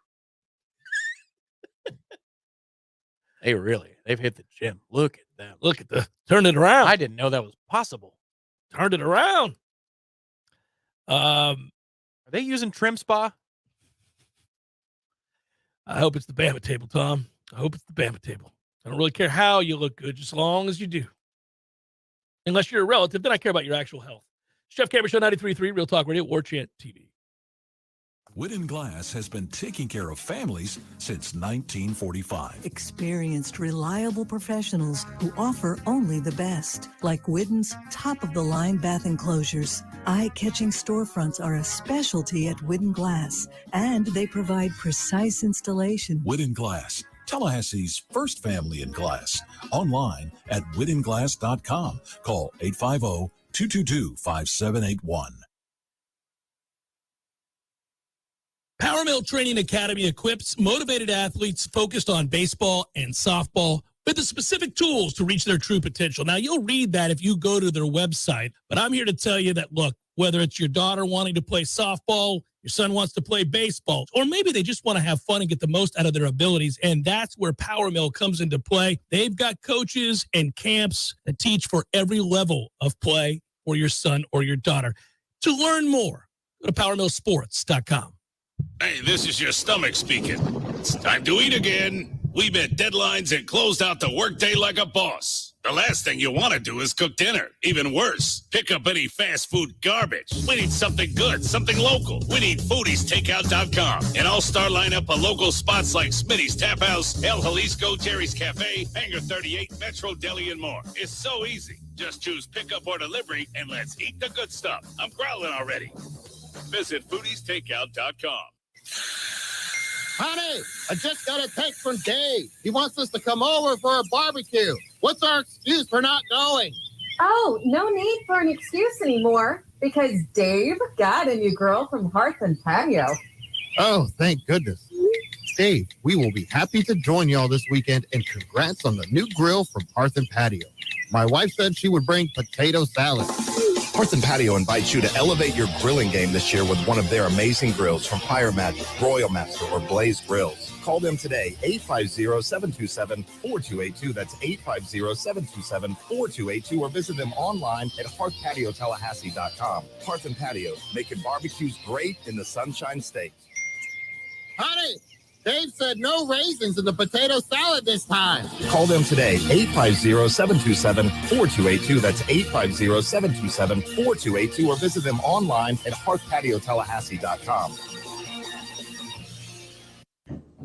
They've hit the gym. Look at them. Look at turn it around. I didn't know that was possible. Turned it around. Are they using Trim Spa? I hope it's the Bama table, Tom. I hope it's the Bama table. I don't really care how you look good, just as long as you do. Unless you're a relative, then I care about your actual health. Jeff Cameron Show 93.3, Real Talk Radio, Warchant TV. Wooden Glass has been taking care of families since 1945. Experienced, reliable professionals who offer only the best, like Wooden's top-of-the-line bath enclosures. Eye-catching storefronts are a specialty at Wooden Glass, and they provide precise installation. Wooden Glass, Tallahassee's first family in glass. Online at woodenglass.com. Call 850-222-5781. Power Mill Training Academy equips motivated athletes focused on baseball and softball with the specific tools to reach their true potential. Now, you'll read that if you go to their website, but I'm here to tell you that, look, whether it's your daughter wanting to play softball, your son wants to play baseball, or maybe they just want to have fun and get the most out of their abilities, and that's where Power Mill comes into play. They've got coaches and camps that teach for every level of play for your son or your daughter. To learn more, go to PowerMillSports.com. Hey, this is your stomach speaking. It's time to eat again. We met deadlines and closed out the workday like a boss. The last thing you want to do is cook dinner. Even worse, pick up any fast food garbage. We need something good, something local. We need FoodiesTakeout.com. An all-star lineup of local spots like Smitty's Tap House, El Jalisco, Jerry's Cafe, Hangar 38, Metro Deli, and more. It's so easy. Just choose pickup or delivery, and let's eat the good stuff. I'm growling already. Visit FoodiesTakeout.com. Honey, I just got a text from Dave. He wants us to come over for a barbecue. What's our excuse for not going? Oh, no need for an excuse anymore because Dave got a new girl from Hearth and Patio. Oh, thank goodness. Dave, we will be happy to join y'all this weekend, and congrats on the new grill from Hearth and Patio. My wife said she would bring potato salad. Hearth and Patio invites you to elevate your grilling game this year with one of their amazing grills from Fire Magic, Royal Master, or Blaze Grills. Call them today, 850-727-4282. That's 850-727-4282, or visit them online at hearthpatiotallahassee.com. Hearth and Patio, making barbecues great in the Sunshine State. Honey, Dave said no raisins in the potato salad this time. Call them today, 850-727-4282. That's 850-727-4282, or visit them online at hearthpatiotallahassee.com.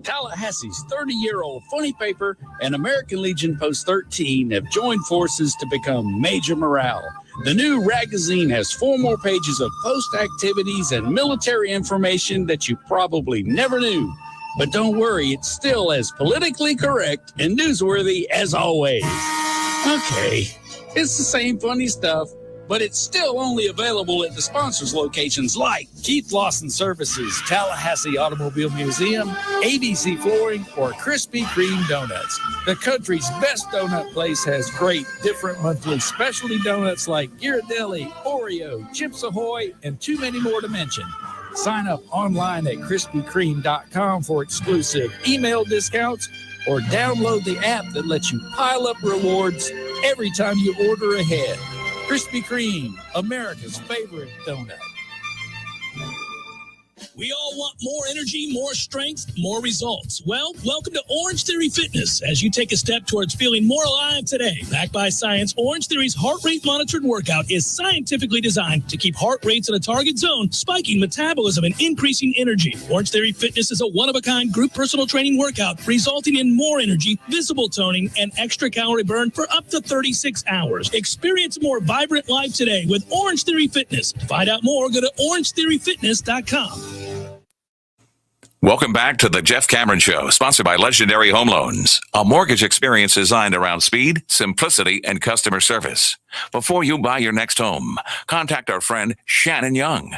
Tallahassee's 30-year-old funny paper and American Legion Post 13 have joined forces to become Major Morale. The new magazine has 4 more pages of post activities and military information that you probably never knew. But don't worry, it's still as politically correct and newsworthy as always. Okay, it's the same funny stuff, but it's still only available at the sponsors' locations like Keith Lawson Services, Tallahassee Automobile Museum, ABC Flooring, or Krispy Kreme Donuts. The country's best donut place has great different monthly specialty donuts like Ghirardelli, Oreo, Chips Ahoy, and too many more to mention. Sign up online at KrispyKreme.com for exclusive email discounts, or download the app that lets you pile up rewards every time you order ahead. Krispy Kreme, America's favorite donut. We all want more energy, more strength, more results. Well, welcome to Orange Theory Fitness as you take a step towards feeling more alive today. Backed by science, Orange Theory's heart rate monitored workout is scientifically designed to keep heart rates in a target zone, spiking metabolism and increasing energy. Orange Theory Fitness is a one-of-a-kind group personal training workout resulting in more energy, visible toning, and extra calorie burn for up to 36 hours. Experience a more vibrant life today with Orange Theory Fitness. To find out more, go to orangetheoryfitness.com. Welcome back to the Jeff Cameron Show, sponsored by Legendary Home Loans, a mortgage experience designed around speed, simplicity, and customer service. Before you buy your next home, contact our friend Shannon Young.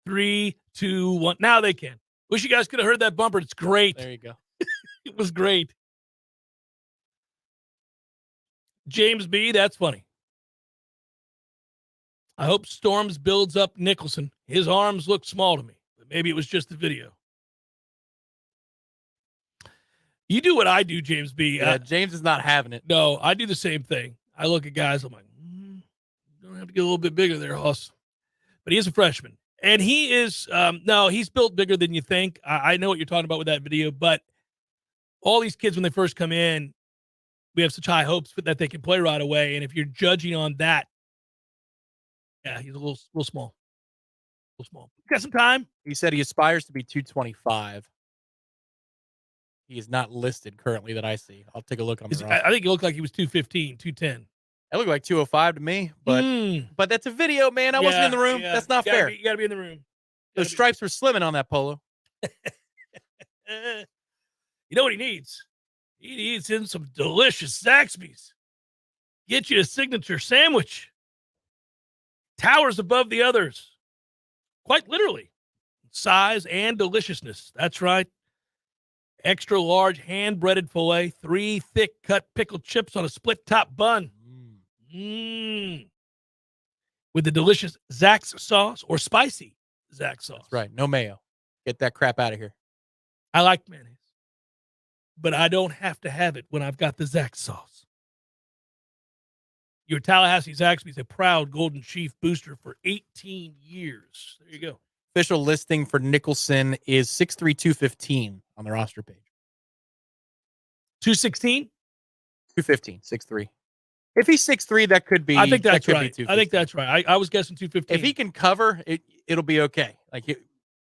Three, two, one. Now they can. Wish you guys could have heard that bumper. It's great. There you go. It was great. James B., that's funny. I hope Storms builds up Nicholson. His arms look small to me, but maybe it was just the video. You do what I do, James B. Yeah, James is not having it. No, I do the same thing. I look at guys, I'm like, don't have to get a little bit bigger there, Hoss. But he is a freshman. And he is, no, he's built bigger than you think. I know what you're talking about with that video, but all these kids, when they first come in, we have such high hopes that they can play right away. And if you're judging on that, yeah, he's a little small. A little small. Got some time. He said he aspires to be 225. He is not listed currently that I see. I'll take a look on the roster. I think it looked like he was 215, 210. It looked like 205 to me, but that's a video, man. I wasn't in the room. Yeah. That's not fair. You got to be in the room. Those stripes were slimming on that polo. You know what he needs? He needs him some delicious Zaxby's. Get you a signature sandwich. Towers above the others. Quite literally. Size and deliciousness. That's right. Extra large hand-breaded filet, 3 thick-cut pickled chips on a split-top bun. With the delicious Zax sauce or spicy Zax sauce. That's right. No mayo. Get that crap out of here. I like mayonnaise, but I don't have to have it when I've got the Zax sauce. Your Tallahassee Zaxby is a proud Golden Chief booster for 18 years. There you go. Official listing for Nicholson is 6'3", 215 on the roster page. 216? 215, 6'3". If he's 6'3", that could be. I think that's right. Be I think that's right. I was guessing 215. If he can cover, it'll be okay.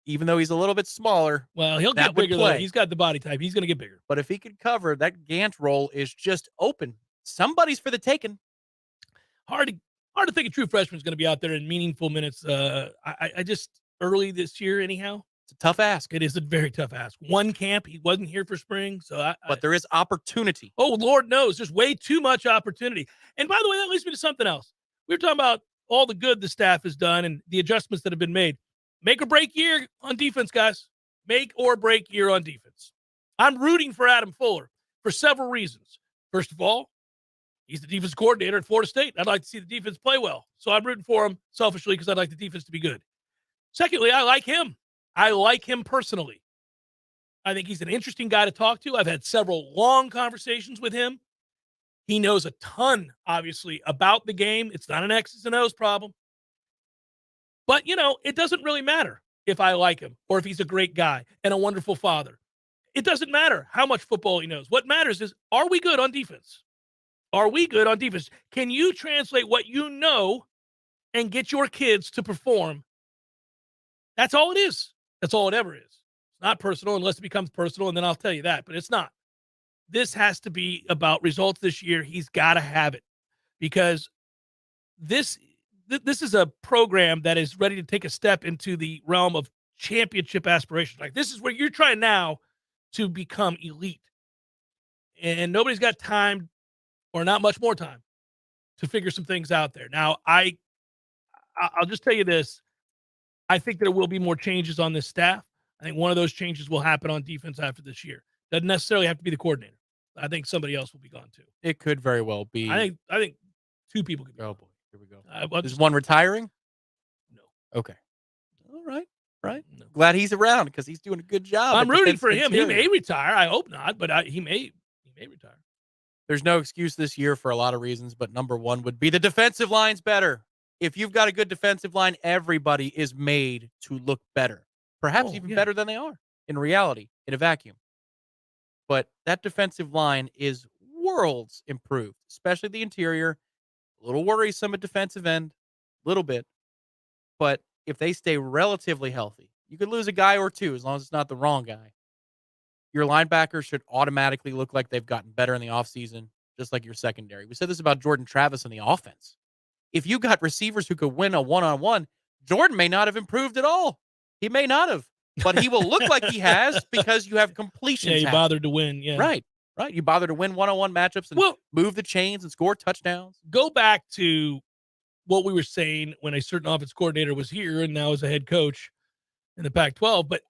Even though he's a little bit smaller. Well, he'll get bigger, though. He's got the body type. He's going to get bigger. But if he can cover, that Gant role is just open. Somebody's for the taking. Hard to think a true freshman is going to be out there in meaningful minutes. I just early this year, anyhow. It's a tough ask. It is a very tough ask. One camp, he wasn't here for spring, but there is opportunity. Oh, Lord knows, there's way too much opportunity. And by the way, that leads me to something else. We were talking about all the good the staff has done and the adjustments that have been made. Make or break year on defense, guys. Make or break year on defense. I'm rooting for Adam Fuller for several reasons. First of all, he's the defense coordinator at Florida State. I'd like to see the defense play well. So I'm rooting for him selfishly because I'd like the defense to be good. Secondly, I like him. I like him personally. I think he's an interesting guy to talk to. I've had several long conversations with him. He knows a ton, obviously, about the game. It's not an X's and O's problem. But, it doesn't really matter if I like him or if he's a great guy and a wonderful father. It doesn't matter how much football he knows. What matters is, are we good on defense? Are we good on defense? Can you translate what you know and get your kids to perform? That's all it is. That's all it ever is. It's not personal unless it becomes personal, and then I'll tell you that. But it's not. This has to be about results this year. He's got to have it because this is a program that is ready to take a step into the realm of championship aspirations. Like, this is where you're trying now to become elite. And nobody's got time or not much more time to figure some things out there. Now, I'll just tell you this. I think there will be more changes on this staff. I think one of those changes will happen on defense after this year. Doesn't necessarily have to be the coordinator. I think somebody else will be gone too. It could very well be. I think two people could be. Oh boy, here we go. Is one retiring? No. Okay. All right. Right. No. Glad he's around because he's doing a good job. I'm rooting for him. He may retire. I hope not, but he may retire. There's no excuse this year for a lot of reasons, but number one would be the defensive line's better. If you've got a good defensive line, everybody is made to look better. Perhaps even better than they are in reality, in a vacuum. But that defensive line is worlds improved, especially the interior. A little worrisome at defensive end, a little bit. But if they stay relatively healthy, you could lose a guy or two as long as it's not the wrong guy. Your linebackers should automatically look like they've gotten better in the offseason, just like your secondary. We said this about Jordan Travis in the offense. If you got receivers who could win a one-on-one, Jordan may not have improved at all. He may not have, but he will look like he has because you have completions. Yeah, you bothered to win. Yeah, right. You bothered to win one-on-one matchups and move the chains and score touchdowns. Go back to what we were saying when a certain offense coordinator was here and now is a head coach in the Pac-12. But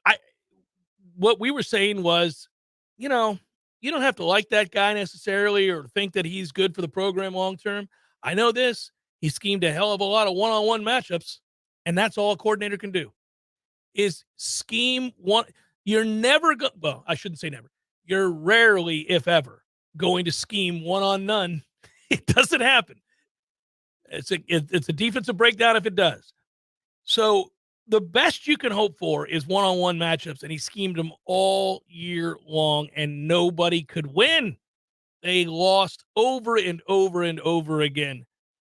what we were saying was, you don't have to like that guy necessarily or think that he's good for the program long-term. I know this. He schemed a hell of a lot of one-on-one matchups, and that's all a coordinator can do is scheme one. You're never going – well, I shouldn't say never. You're rarely, if ever, going to scheme one-on-none. It doesn't happen. It's a defensive breakdown if it does. So the best you can hope for is one-on-one matchups, and he schemed them all year long, and nobody could win. They lost over and over and over again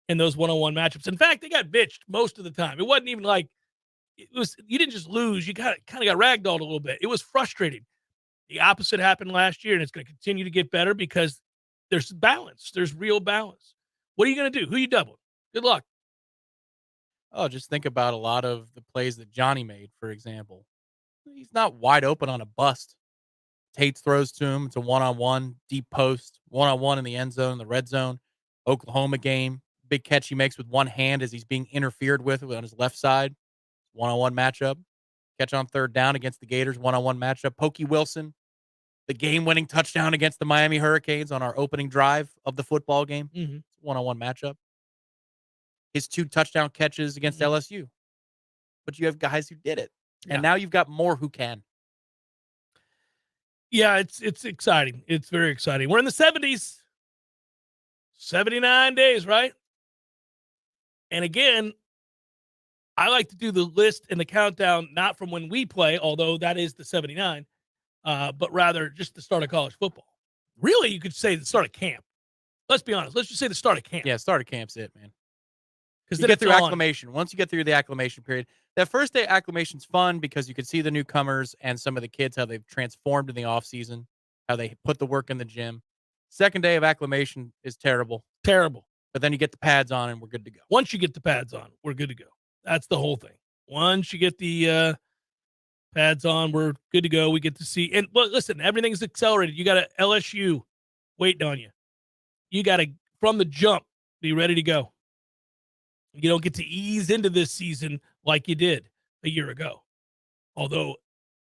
in those one-on-one matchups. In fact, they got bitched most of the time. It wasn't even like you didn't just lose. You kind of got ragdolled a little bit. It was frustrating. The opposite happened last year, and it's going to continue to get better because there's balance. There's real balance. What are you going to do? Who are you doubling? Good luck. Oh, just think about a lot of the plays that Johnny made, for example. He's not wide open on a bust. Tate throws to him. It's a one-on-one, deep post, one-on-one in the end zone, the red zone. Oklahoma game. Big catch he makes with one hand as he's being interfered with on his left side. One-on-one matchup. Catch on third down against the Gators. One-on-one matchup. Pokey Wilson. The game-winning touchdown against the Miami Hurricanes on our opening drive of the football game. Mm-hmm. One-on-one matchup. His 2 touchdown catches against LSU. But you have guys who did it. And now you've got more who can. Yeah, it's exciting. It's very exciting. We're in the 70s. 79 days, right? And again, I like to do the list and the countdown not from when we play, although that is the 79, but rather just the start of college football. Really, you could say the start of camp. Let's be honest. Let's just say the start of camp. Yeah, start of camp's it, man. Because you get through acclimation. Once you get through the acclimation period, that first day acclimation's fun because you can see the newcomers and some of the kids, how they've transformed in the off season, how they put the work in the gym. Second day of acclimation is terrible. Terrible. But then you get the pads on and we're good to go. Once you get the pads on, we're good to go. That's the whole thing. Once you get the pads on, we're good to go. We get to see. And well, listen, everything's accelerated. You got a LSU waiting on you. You got to, from the jump, be ready to go. You don't get to ease into this season like you did a year ago. Although,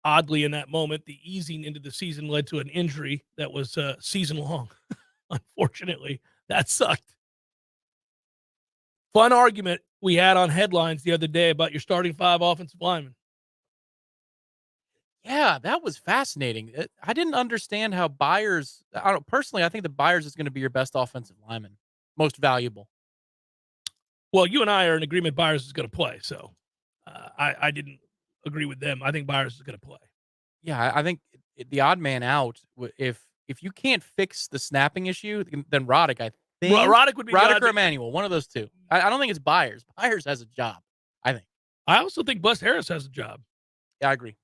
oddly, in that moment, the easing into the season led to an injury that was season long. Unfortunately, that sucked. Fun argument we had on headlines the other day about your starting 5 offensive linemen. Yeah, that was fascinating. I didn't understand how Byers, personally, I think that Byers is going to be your best offensive lineman, most valuable. Well, you and I are in agreement Byers is going to play, so I didn't agree with them. I think Byers is going to play. Yeah, I think the odd man out, if you can't fix the snapping issue, then Roddick, I think. Roddick would be Roddick or Emmanuel, one of those two. I don't think it's Byers. Byers has a job, I think. I also think Bus Harris has a job. Yeah, I agree.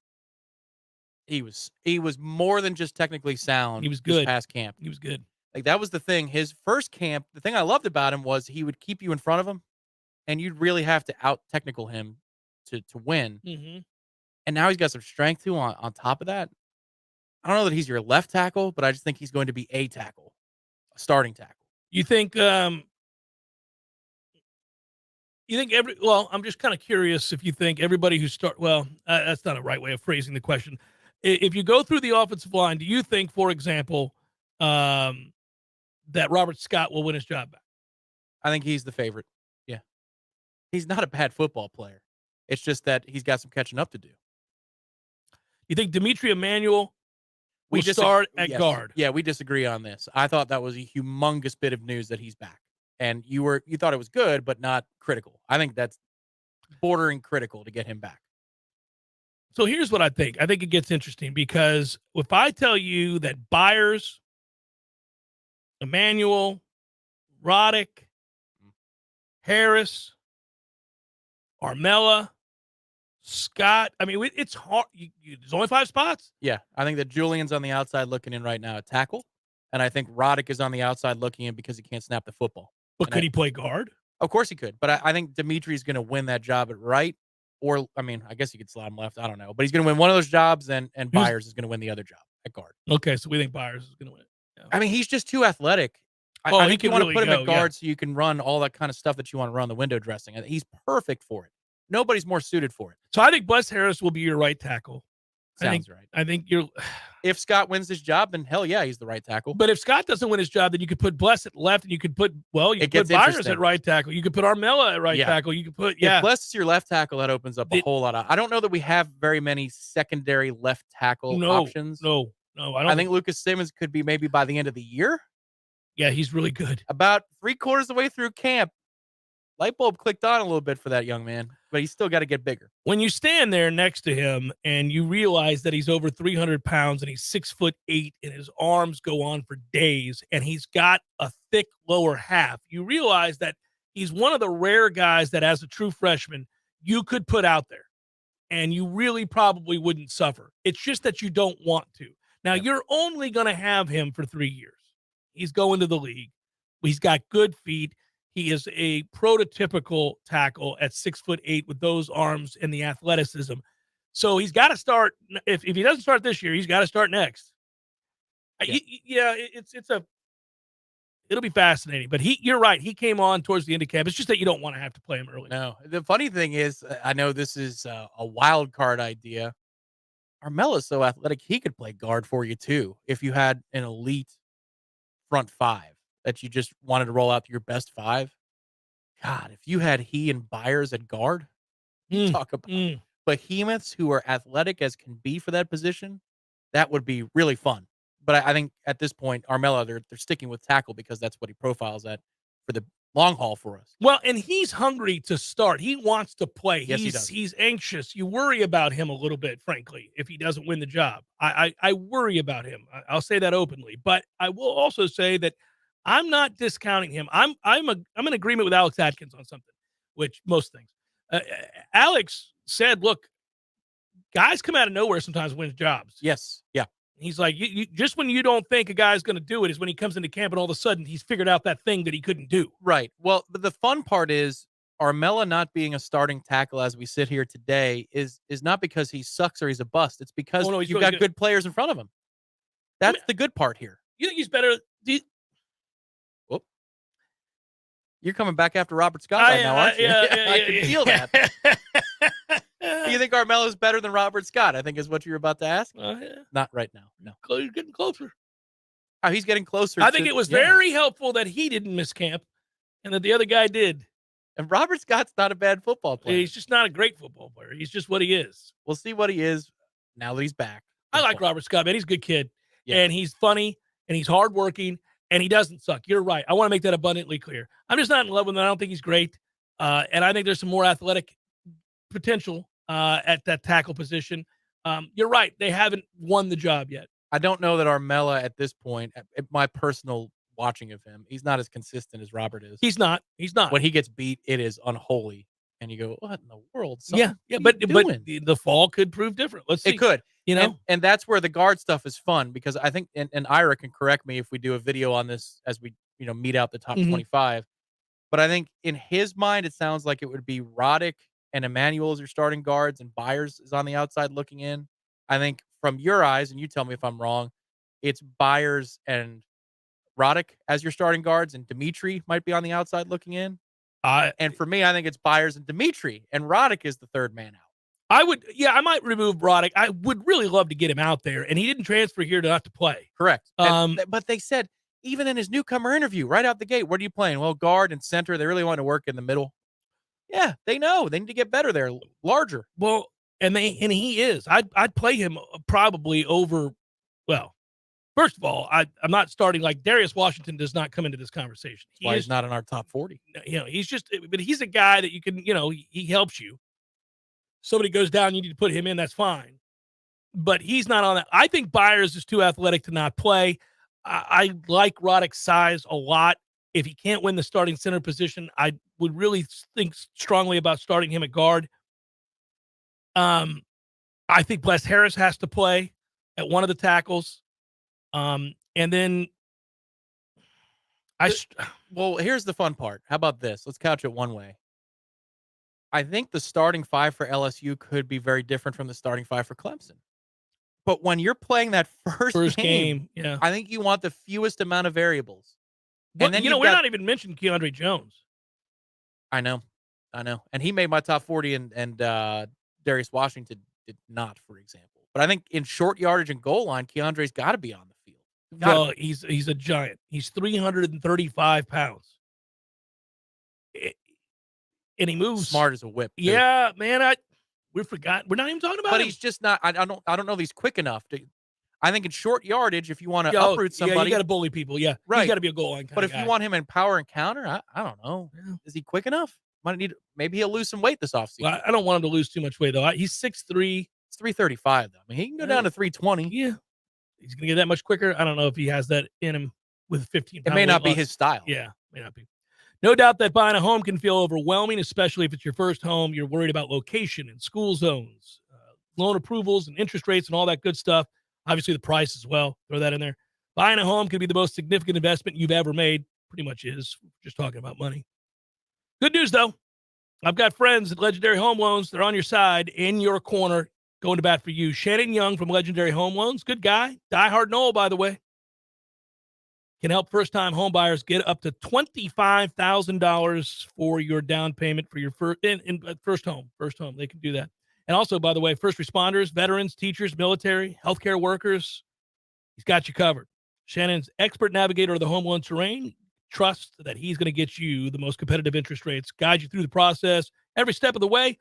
He was more than just technically sound. He was good. Past camp. He was good. Like, that was the thing. His first camp, the thing I loved about him was he would keep you in front of him, and you'd really have to out-technical him to win. Mm-hmm. And now he's got some strength, too, on top of that. I don't know that he's your left tackle, but I just think he's going to be a tackle, a starting tackle. You think I'm just kind of curious if you think everybody who that's not a right way of phrasing the question. If you go through the offensive line, do you think, for example, that Robert Scott will win his job back? I think he's the favorite. Yeah. He's not a bad football player. It's just that he's got some catching up to do. You think Dimitri Emmanuel will start at guard? Yeah, we disagree on this. I thought that was a humongous bit of news that he's back. And you thought it was good, but not critical. I think that's bordering critical to get him back. So here's what I think. I think it gets interesting because if I tell you that Byers, Emmanuel, Roddick, Harris, Armella, Scott, I mean, it's hard. There's only 5 spots. Yeah, I think that Julian's on the outside looking in right now at tackle. And I think Roddick is on the outside looking in because he can't snap the football. But could he play guard? Of course he could. But I think Dimitri's going to win that job at right. Or, I mean, I guess he could slide him left. I don't know. But he's going to win one of those jobs, and Byers is going to win the other job at guard. Okay, so we think Byers is going to win. Yeah. I mean, he's just too athletic. I think you want to put him at guard so you can run all that kind of stuff that you want to run, the window dressing. He's perfect for it. Nobody's more suited for it. So I think Bus Harris will be your right tackle. Sounds right. I think you're. If Scott wins his job, then hell yeah, he's the right tackle. But if Scott doesn't win his job, then you could put Bless at left, and you could put Byers at right tackle. You could put Armella at right tackle. You could put If Bless is your left tackle, that opens up a whole lot of. I don't know that we have very many secondary left tackle options. No, I don't. I think Lucas Simmons could be maybe by the end of the year. Yeah, he's really good. About 3/4 of the way through camp, light bulb clicked on a little bit for that young man, but he's still got to get bigger. When you stand there next to him and you realize that he's over 300 pounds and he's 6'8" and his arms go on for days and he's got a thick lower half, you realize that he's one of the rare guys that as a true freshman you could put out there and you really probably wouldn't suffer. It's just that you don't want to. Now, you're only going to have him for 3 years. He's going to the league. He's got good feet. He is a prototypical tackle at 6'8" with those arms and the athleticism. So he's got to start. If he doesn't start this year, he's got to start next. Yeah, it'll be fascinating. But you're right. He came on towards the end of camp. It's just that you don't want to have to play him early. No. The funny thing is, I know this is a wild card idea. Armella's so athletic, he could play guard for you too. If you had an elite front 5 that you just wanted to roll out to your best 5. God, if you had he and Byers at guard, talk about behemoths who are athletic as can be for that position, that would be really fun. But I think at this point, Armella, they're sticking with tackle because that's what he profiles at for the long haul for us. Well, and he's hungry to start. He wants to play. Yes, he does. He's anxious. You worry about him a little bit, frankly, if he doesn't win the job. I worry about him. I'll say that openly. But I will also say that I'm not discounting him. I'm in agreement with Alex Atkins on something, which most things. Alex said, look, guys come out of nowhere sometimes and win jobs. Yes. Yeah. He's like, you just when you don't think a guy's going to do it is when he comes into camp and all of a sudden he's figured out that thing that he couldn't do. Right. Well, but the fun part is Armella not being a starting tackle as we sit here today is not because he sucks or he's a bust. It's because he's you've really got good players in front of him. That's the good part here. You think he's better? Whoop. You're coming back after Robert Scott right now, aren't you? I can feel that. Do you think Armella's better than Robert Scott? I think is what you're about to ask. Yeah. Not right now. No. He's getting closer. Oh, he's getting closer. I think it was very helpful that he didn't miss camp and that the other guy did. And Robert Scott's not a bad football player. He's just not a great football player. He's just what he is. We'll see what he is now that he's back. I like Robert Scott, man. He's a good kid. Yeah. And he's funny and he's hardworking and he doesn't suck. You're right. I want to make that abundantly clear. I'm just not in love with him. I don't think he's great. And I think there's some more athletic potential at that tackle position. You're right. They haven't won the job yet. I don't know that Armella at this point, at my personal watching of him, he's not as consistent as Robert is. He's not. When he gets beat, it is unholy. And you go, what in the world? Son? Yeah. But the fall could prove different. Let's see. It could. You know? And that's where the guard stuff is fun because I think, and Ira can correct me if we do a video on this as we, meet out the top 25. But I think in his mind, it sounds like it would be Roddick and Emmanuel as your starting guards and Byers is on the outside looking in. I think from your eyes, and you tell me if I'm wrong, it's Byers and Roddick as your starting guards and Dimitri might be on the outside looking in. And for me, I think it's Byers and Dimitri and Roddick is the third man out. I might remove Roddick. I would really love to get him out there, and he didn't transfer here to not to play. Correct. But they said, even in his newcomer interview, right out the gate, what are you playing? Well, guard and center. They really want to work in the middle. Yeah, they know. They need to get better there, larger. Well, and he is. I'd play him probably over, well, first of all, I'm not starting like Darius Washington does not come into this conversation. He's not in our top 40. He's just, but he's a guy that you can, he helps you. Somebody goes down, you need to put him in, that's fine. But he's not on that. I think Byers is too athletic to not play. I like Roddick's size a lot. If he can't win the starting center position, I would really think strongly about starting him at guard. I think Bless Harris has to play at one of the tackles. And then well, here's the fun part. How about this? Let's couch it one way. I think the starting five for LSU could be very different from the starting five for Clemson. But when you're playing that first game, yeah, I think you want the fewest amount of variables. But, and then we're not even mentioning Keandre Jones. I know. And he made my top 40 and Darius Washington did not, for example. But I think in short yardage and goal line, Keandre's got to be on the field. Well, he's a giant. He's 335 pounds. And he moves smart as a whip. Too. Yeah, man. We forgot. We're not even talking about him. He's just not. I don't know if he's quick enough to. I think in short yardage, if you want to uproot somebody, you got to bully people. Yeah, right. He's got to be a goal line. But if you want him in power and counter, I don't know. Yeah. Is he quick enough? Maybe he'll lose some weight this offseason. Well, I don't want him to lose too much weight though. He's 6'3". It's 335 though. I mean, he can go down to 320. Yeah, he's gonna get that much quicker. I don't know if he has that in him with 15. It may not be his style. Yeah, may not be. No doubt that buying a home can feel overwhelming, especially if it's your first home. You're worried about location and school zones, loan approvals and interest rates and all that good stuff. Obviously, the price as well. Throw that in there. Buying a home can be the most significant investment you've ever made. Pretty much is. Just talking about money. Good news, though. I've got friends at Legendary Home Loans. They're on your side, in your corner, going to bat for you. Shannon Young from Legendary Home Loans. Good guy. Diehard Noel, by the way. Can help first-time home buyers get up to $25,000 for your down payment for your first home. First home, they can do that. And also, by the way, first responders, veterans, teachers, military, healthcare workers, he's got you covered. Shannon's expert navigator of the home loan terrain. Trust that he's going to get you the most competitive interest rates, guide you through the process every step of the way.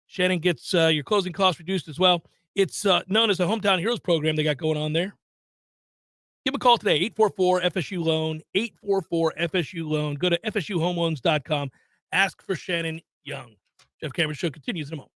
Shannon gets your closing costs reduced as well. It's known as the Hometown Heroes program they got going on there. Give them a call today, 844-FSU-LOAN, 844-FSU-LOAN. Go to FSUHomeLoans.com. Ask for Shannon Young. Jeff Cameron Show continues in a moment.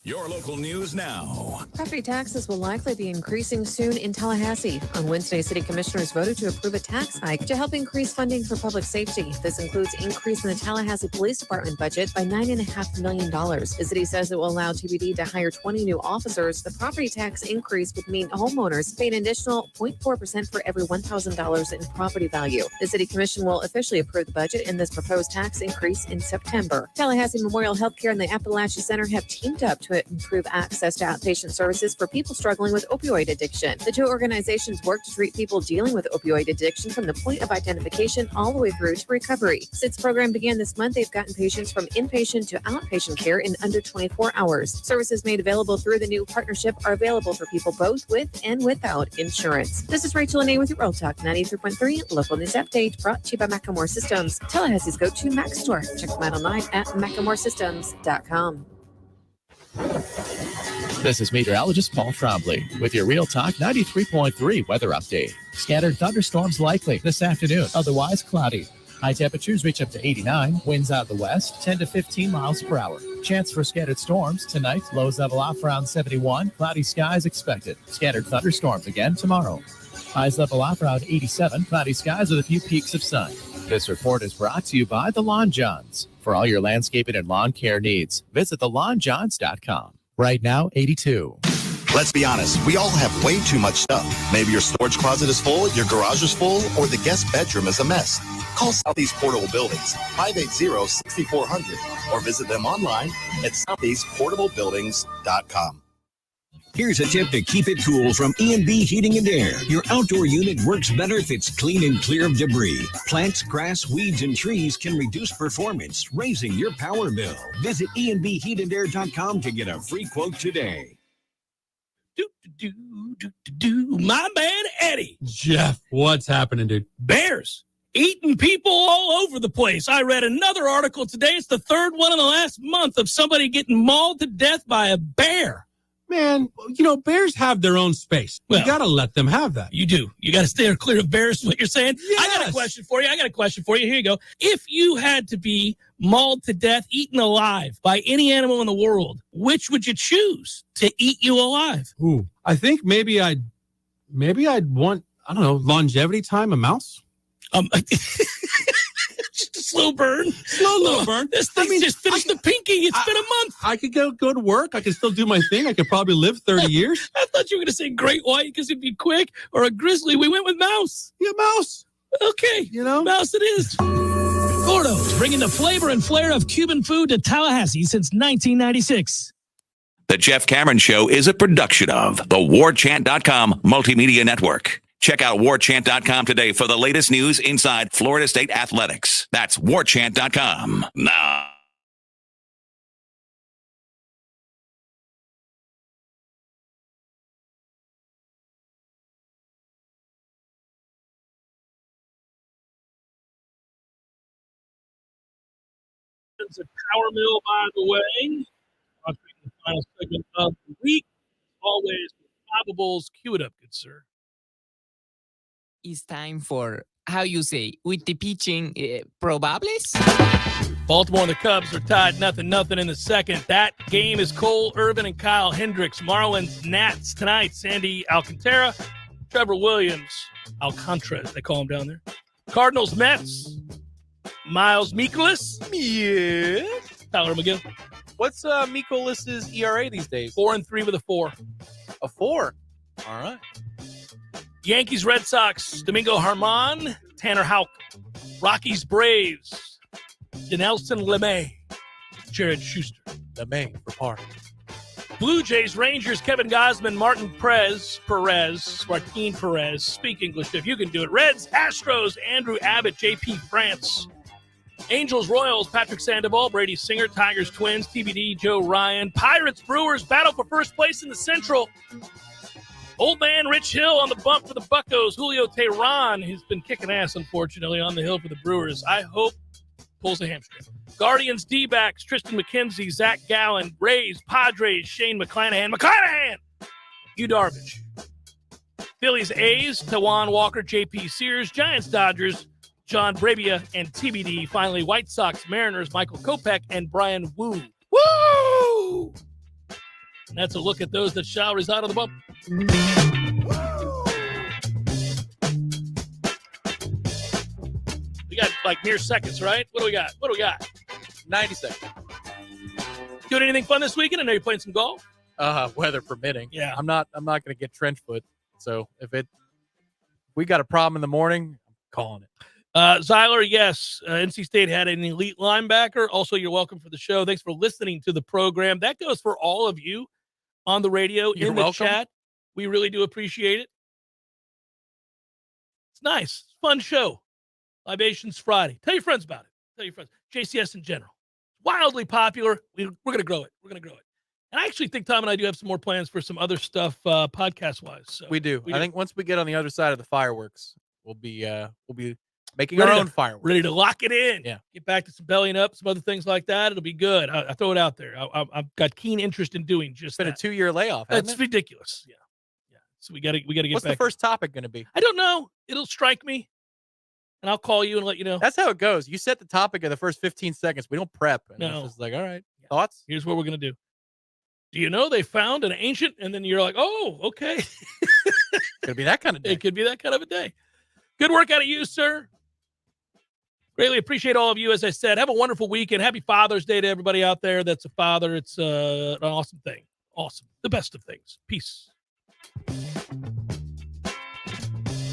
Your local news now. Property taxes will likely be increasing soon in Tallahassee. On Wednesday, city commissioners voted to approve a tax hike to help increase funding for public safety. This includes increasing the Tallahassee Police Department budget by $9.5 million. The city says it will allow TBD to hire 20 new officers. The property tax increase would mean homeowners pay an additional 0.4% for every $1,000 in property value. The city commission will officially approve the budget and this proposed tax increase in September. Tallahassee Memorial Healthcare and the Appalachia Center have teamed up to improve access to outpatient services for people struggling with opioid addiction. The two organizations work to treat people dealing with opioid addiction from the point of identification all the way through to recovery. Since the program began this month, they've gotten patients from inpatient to outpatient care in under 24 hours. Services made available through the new partnership are available for people both with and without insurance. This is Rachel Anay with your Real Talk 93.3 Local News Update, brought to you by Macklemore Systems, Tallahassee's go-to Mac store. Check them out online at MacklemoreSystems.com. This is meteorologist Paul Trombley with your Real Talk 93.3 weather update. Scattered thunderstorms likely this afternoon, otherwise cloudy. High temperatures reach up to 89, winds out the west 10 to 15 miles per hour. Chance for scattered storms tonight, lows level off around 71, cloudy skies expected. Scattered thunderstorms again tomorrow. Highs level off around 87, cloudy skies with a few peaks of sun. This report is brought to you by The Lawn Johns. For all your landscaping and lawn care needs, visit thelawnjohns.com. Right now, 82. Let's be honest, we all have way too much stuff. Maybe your storage closet is full, your garage is full, or the guest bedroom is a mess. Call Southeast Portable Buildings, 580-6400, or visit them online at southeastportablebuildings.com. Here's a tip to keep it cool from E&B Heating and Air. Your outdoor unit works better if it's clean and clear of debris. Plants, grass, weeds, and trees can reduce performance, raising your power bill. Visit ENBHeatAndAir.com to get a free quote today. My man Eddie. Jeff, what's happening, dude? Bears eating people all over the place. I read another article today. It's the third one in the last month of somebody getting mauled to death by a bear. Man, bears have their own space. Well, you got to let them have that. You do. You got to stay clear of bears, is what you're saying? Yes. I got a question for you. Here you go. If you had to be mauled to death, eaten alive by any animal in the world, which would you choose to eat you alive? Ooh, I think maybe I'd want, I don't know, longevity time, a mouse. Just a slow burn. Slow burn. This thing just finished the pinky. It's been a month. I could go to work. I could still do my thing. I could probably live 30 years. I thought you were going to say great white because it'd be quick, or a grizzly. We went with mouse. Yeah, mouse. Okay. Mouse it is. Gordo's bringing the flavor and flair of Cuban food to Tallahassee since 1996. The Jeff Cameron Show is a production of the Warchant.com Multimedia Network. Check out Warchant.com today for the latest news inside Florida State athletics. That's Warchant.com. Now. It's a power mill, by the way. Offering the final segment of the week. Always probables. Cue it up, good sir. It's time for, how you say, with the pitching, probables? Baltimore and the Cubs are tied 0-0 in the second. That game is Cole Irvin and Kyle Hendricks. Marlins, Nats tonight. Sandy Alcantara, Trevor Williams, Alcantara, they call him down there. Cardinals, Mets, Miles Mikolas. Yeah. Tyler McGill. What's Mikolas's ERA these days? 4-3 with a 4. A 4. All right. Yankees, Red Sox, Domingo Germán, Tanner Houck. Rockies, Braves, Dinelson Lemay, Jared Schuster. Lemay for par. Blue Jays, Rangers, Kevin Gausman, Martin Perez, speak English if you can do it. Reds, Astros, Andrew Abbott, JP France. Angels, Royals, Patrick Sandoval, Brady Singer, Tigers, Twins, TBD, Joe Ryan. Pirates, Brewers, battle for first place in the Central. Old man Rich Hill on the bump for the Buccos. Julio Teheran, who's been kicking ass, unfortunately, on the hill for the Brewers. I hope pulls a hamstring. Guardians, D-backs, Tristan McKenzie, Zach Gallen, Rays, Padres, Shane McClanahan. Yu Darvish. Phillies A's, Tawan Walker, JP Sears, Giants Dodgers, John Brabia, and TBD. Finally, White Sox Mariners, Michael Kopech, and Brian Wu. Woo! And that's a look at those that shall reside on the bump. We got like mere seconds, right? What do we got? 90 seconds. Doing anything fun this weekend? I know you're playing some golf. Weather permitting. Yeah. I'm not going to get trench foot. So if we got a problem in the morning, I'm calling it. Zyler, yes. NC State had an elite linebacker. Also, you're welcome for the show. Thanks for listening to the program. That goes for all of you on the radio, You're in the welcome. chat. We really do appreciate it. It's nice. It's a fun show. Libations Friday. Tell your friends about it. Tell your friends. JCS in general. Wildly popular. We're going to grow it. And I actually think Tom and I do have some more plans for some other stuff podcast-wise. So We do. I think once we get on the other side of the fireworks, we'll be making Ready our to- own fireworks. ready to lock it in. Yeah. Get back to some bellying up, some other things like that. It'll be good. I throw it out there. I've got keen interest in doing just It's been that. a 2-year layoff, hasn't That's it? ridiculous. Yeah. So we got to get What's back. the first topic going to be? I don't know. It'll strike me, and I'll call you and let you know. That's how it goes. You set the topic in the first 15 seconds. We don't prep. And No. It's just like, all right, thoughts? Here's what we're gonna do. Do you know they found an ancient? And then you're like, oh, okay. Could be that kind of day. It could be that kind of a day. Good work out of you, sir. Greatly appreciate all of you. As I said, have a wonderful weekend. Happy Father's Day to everybody out there that's a father. It's an awesome thing. Awesome. The best of things. Peace.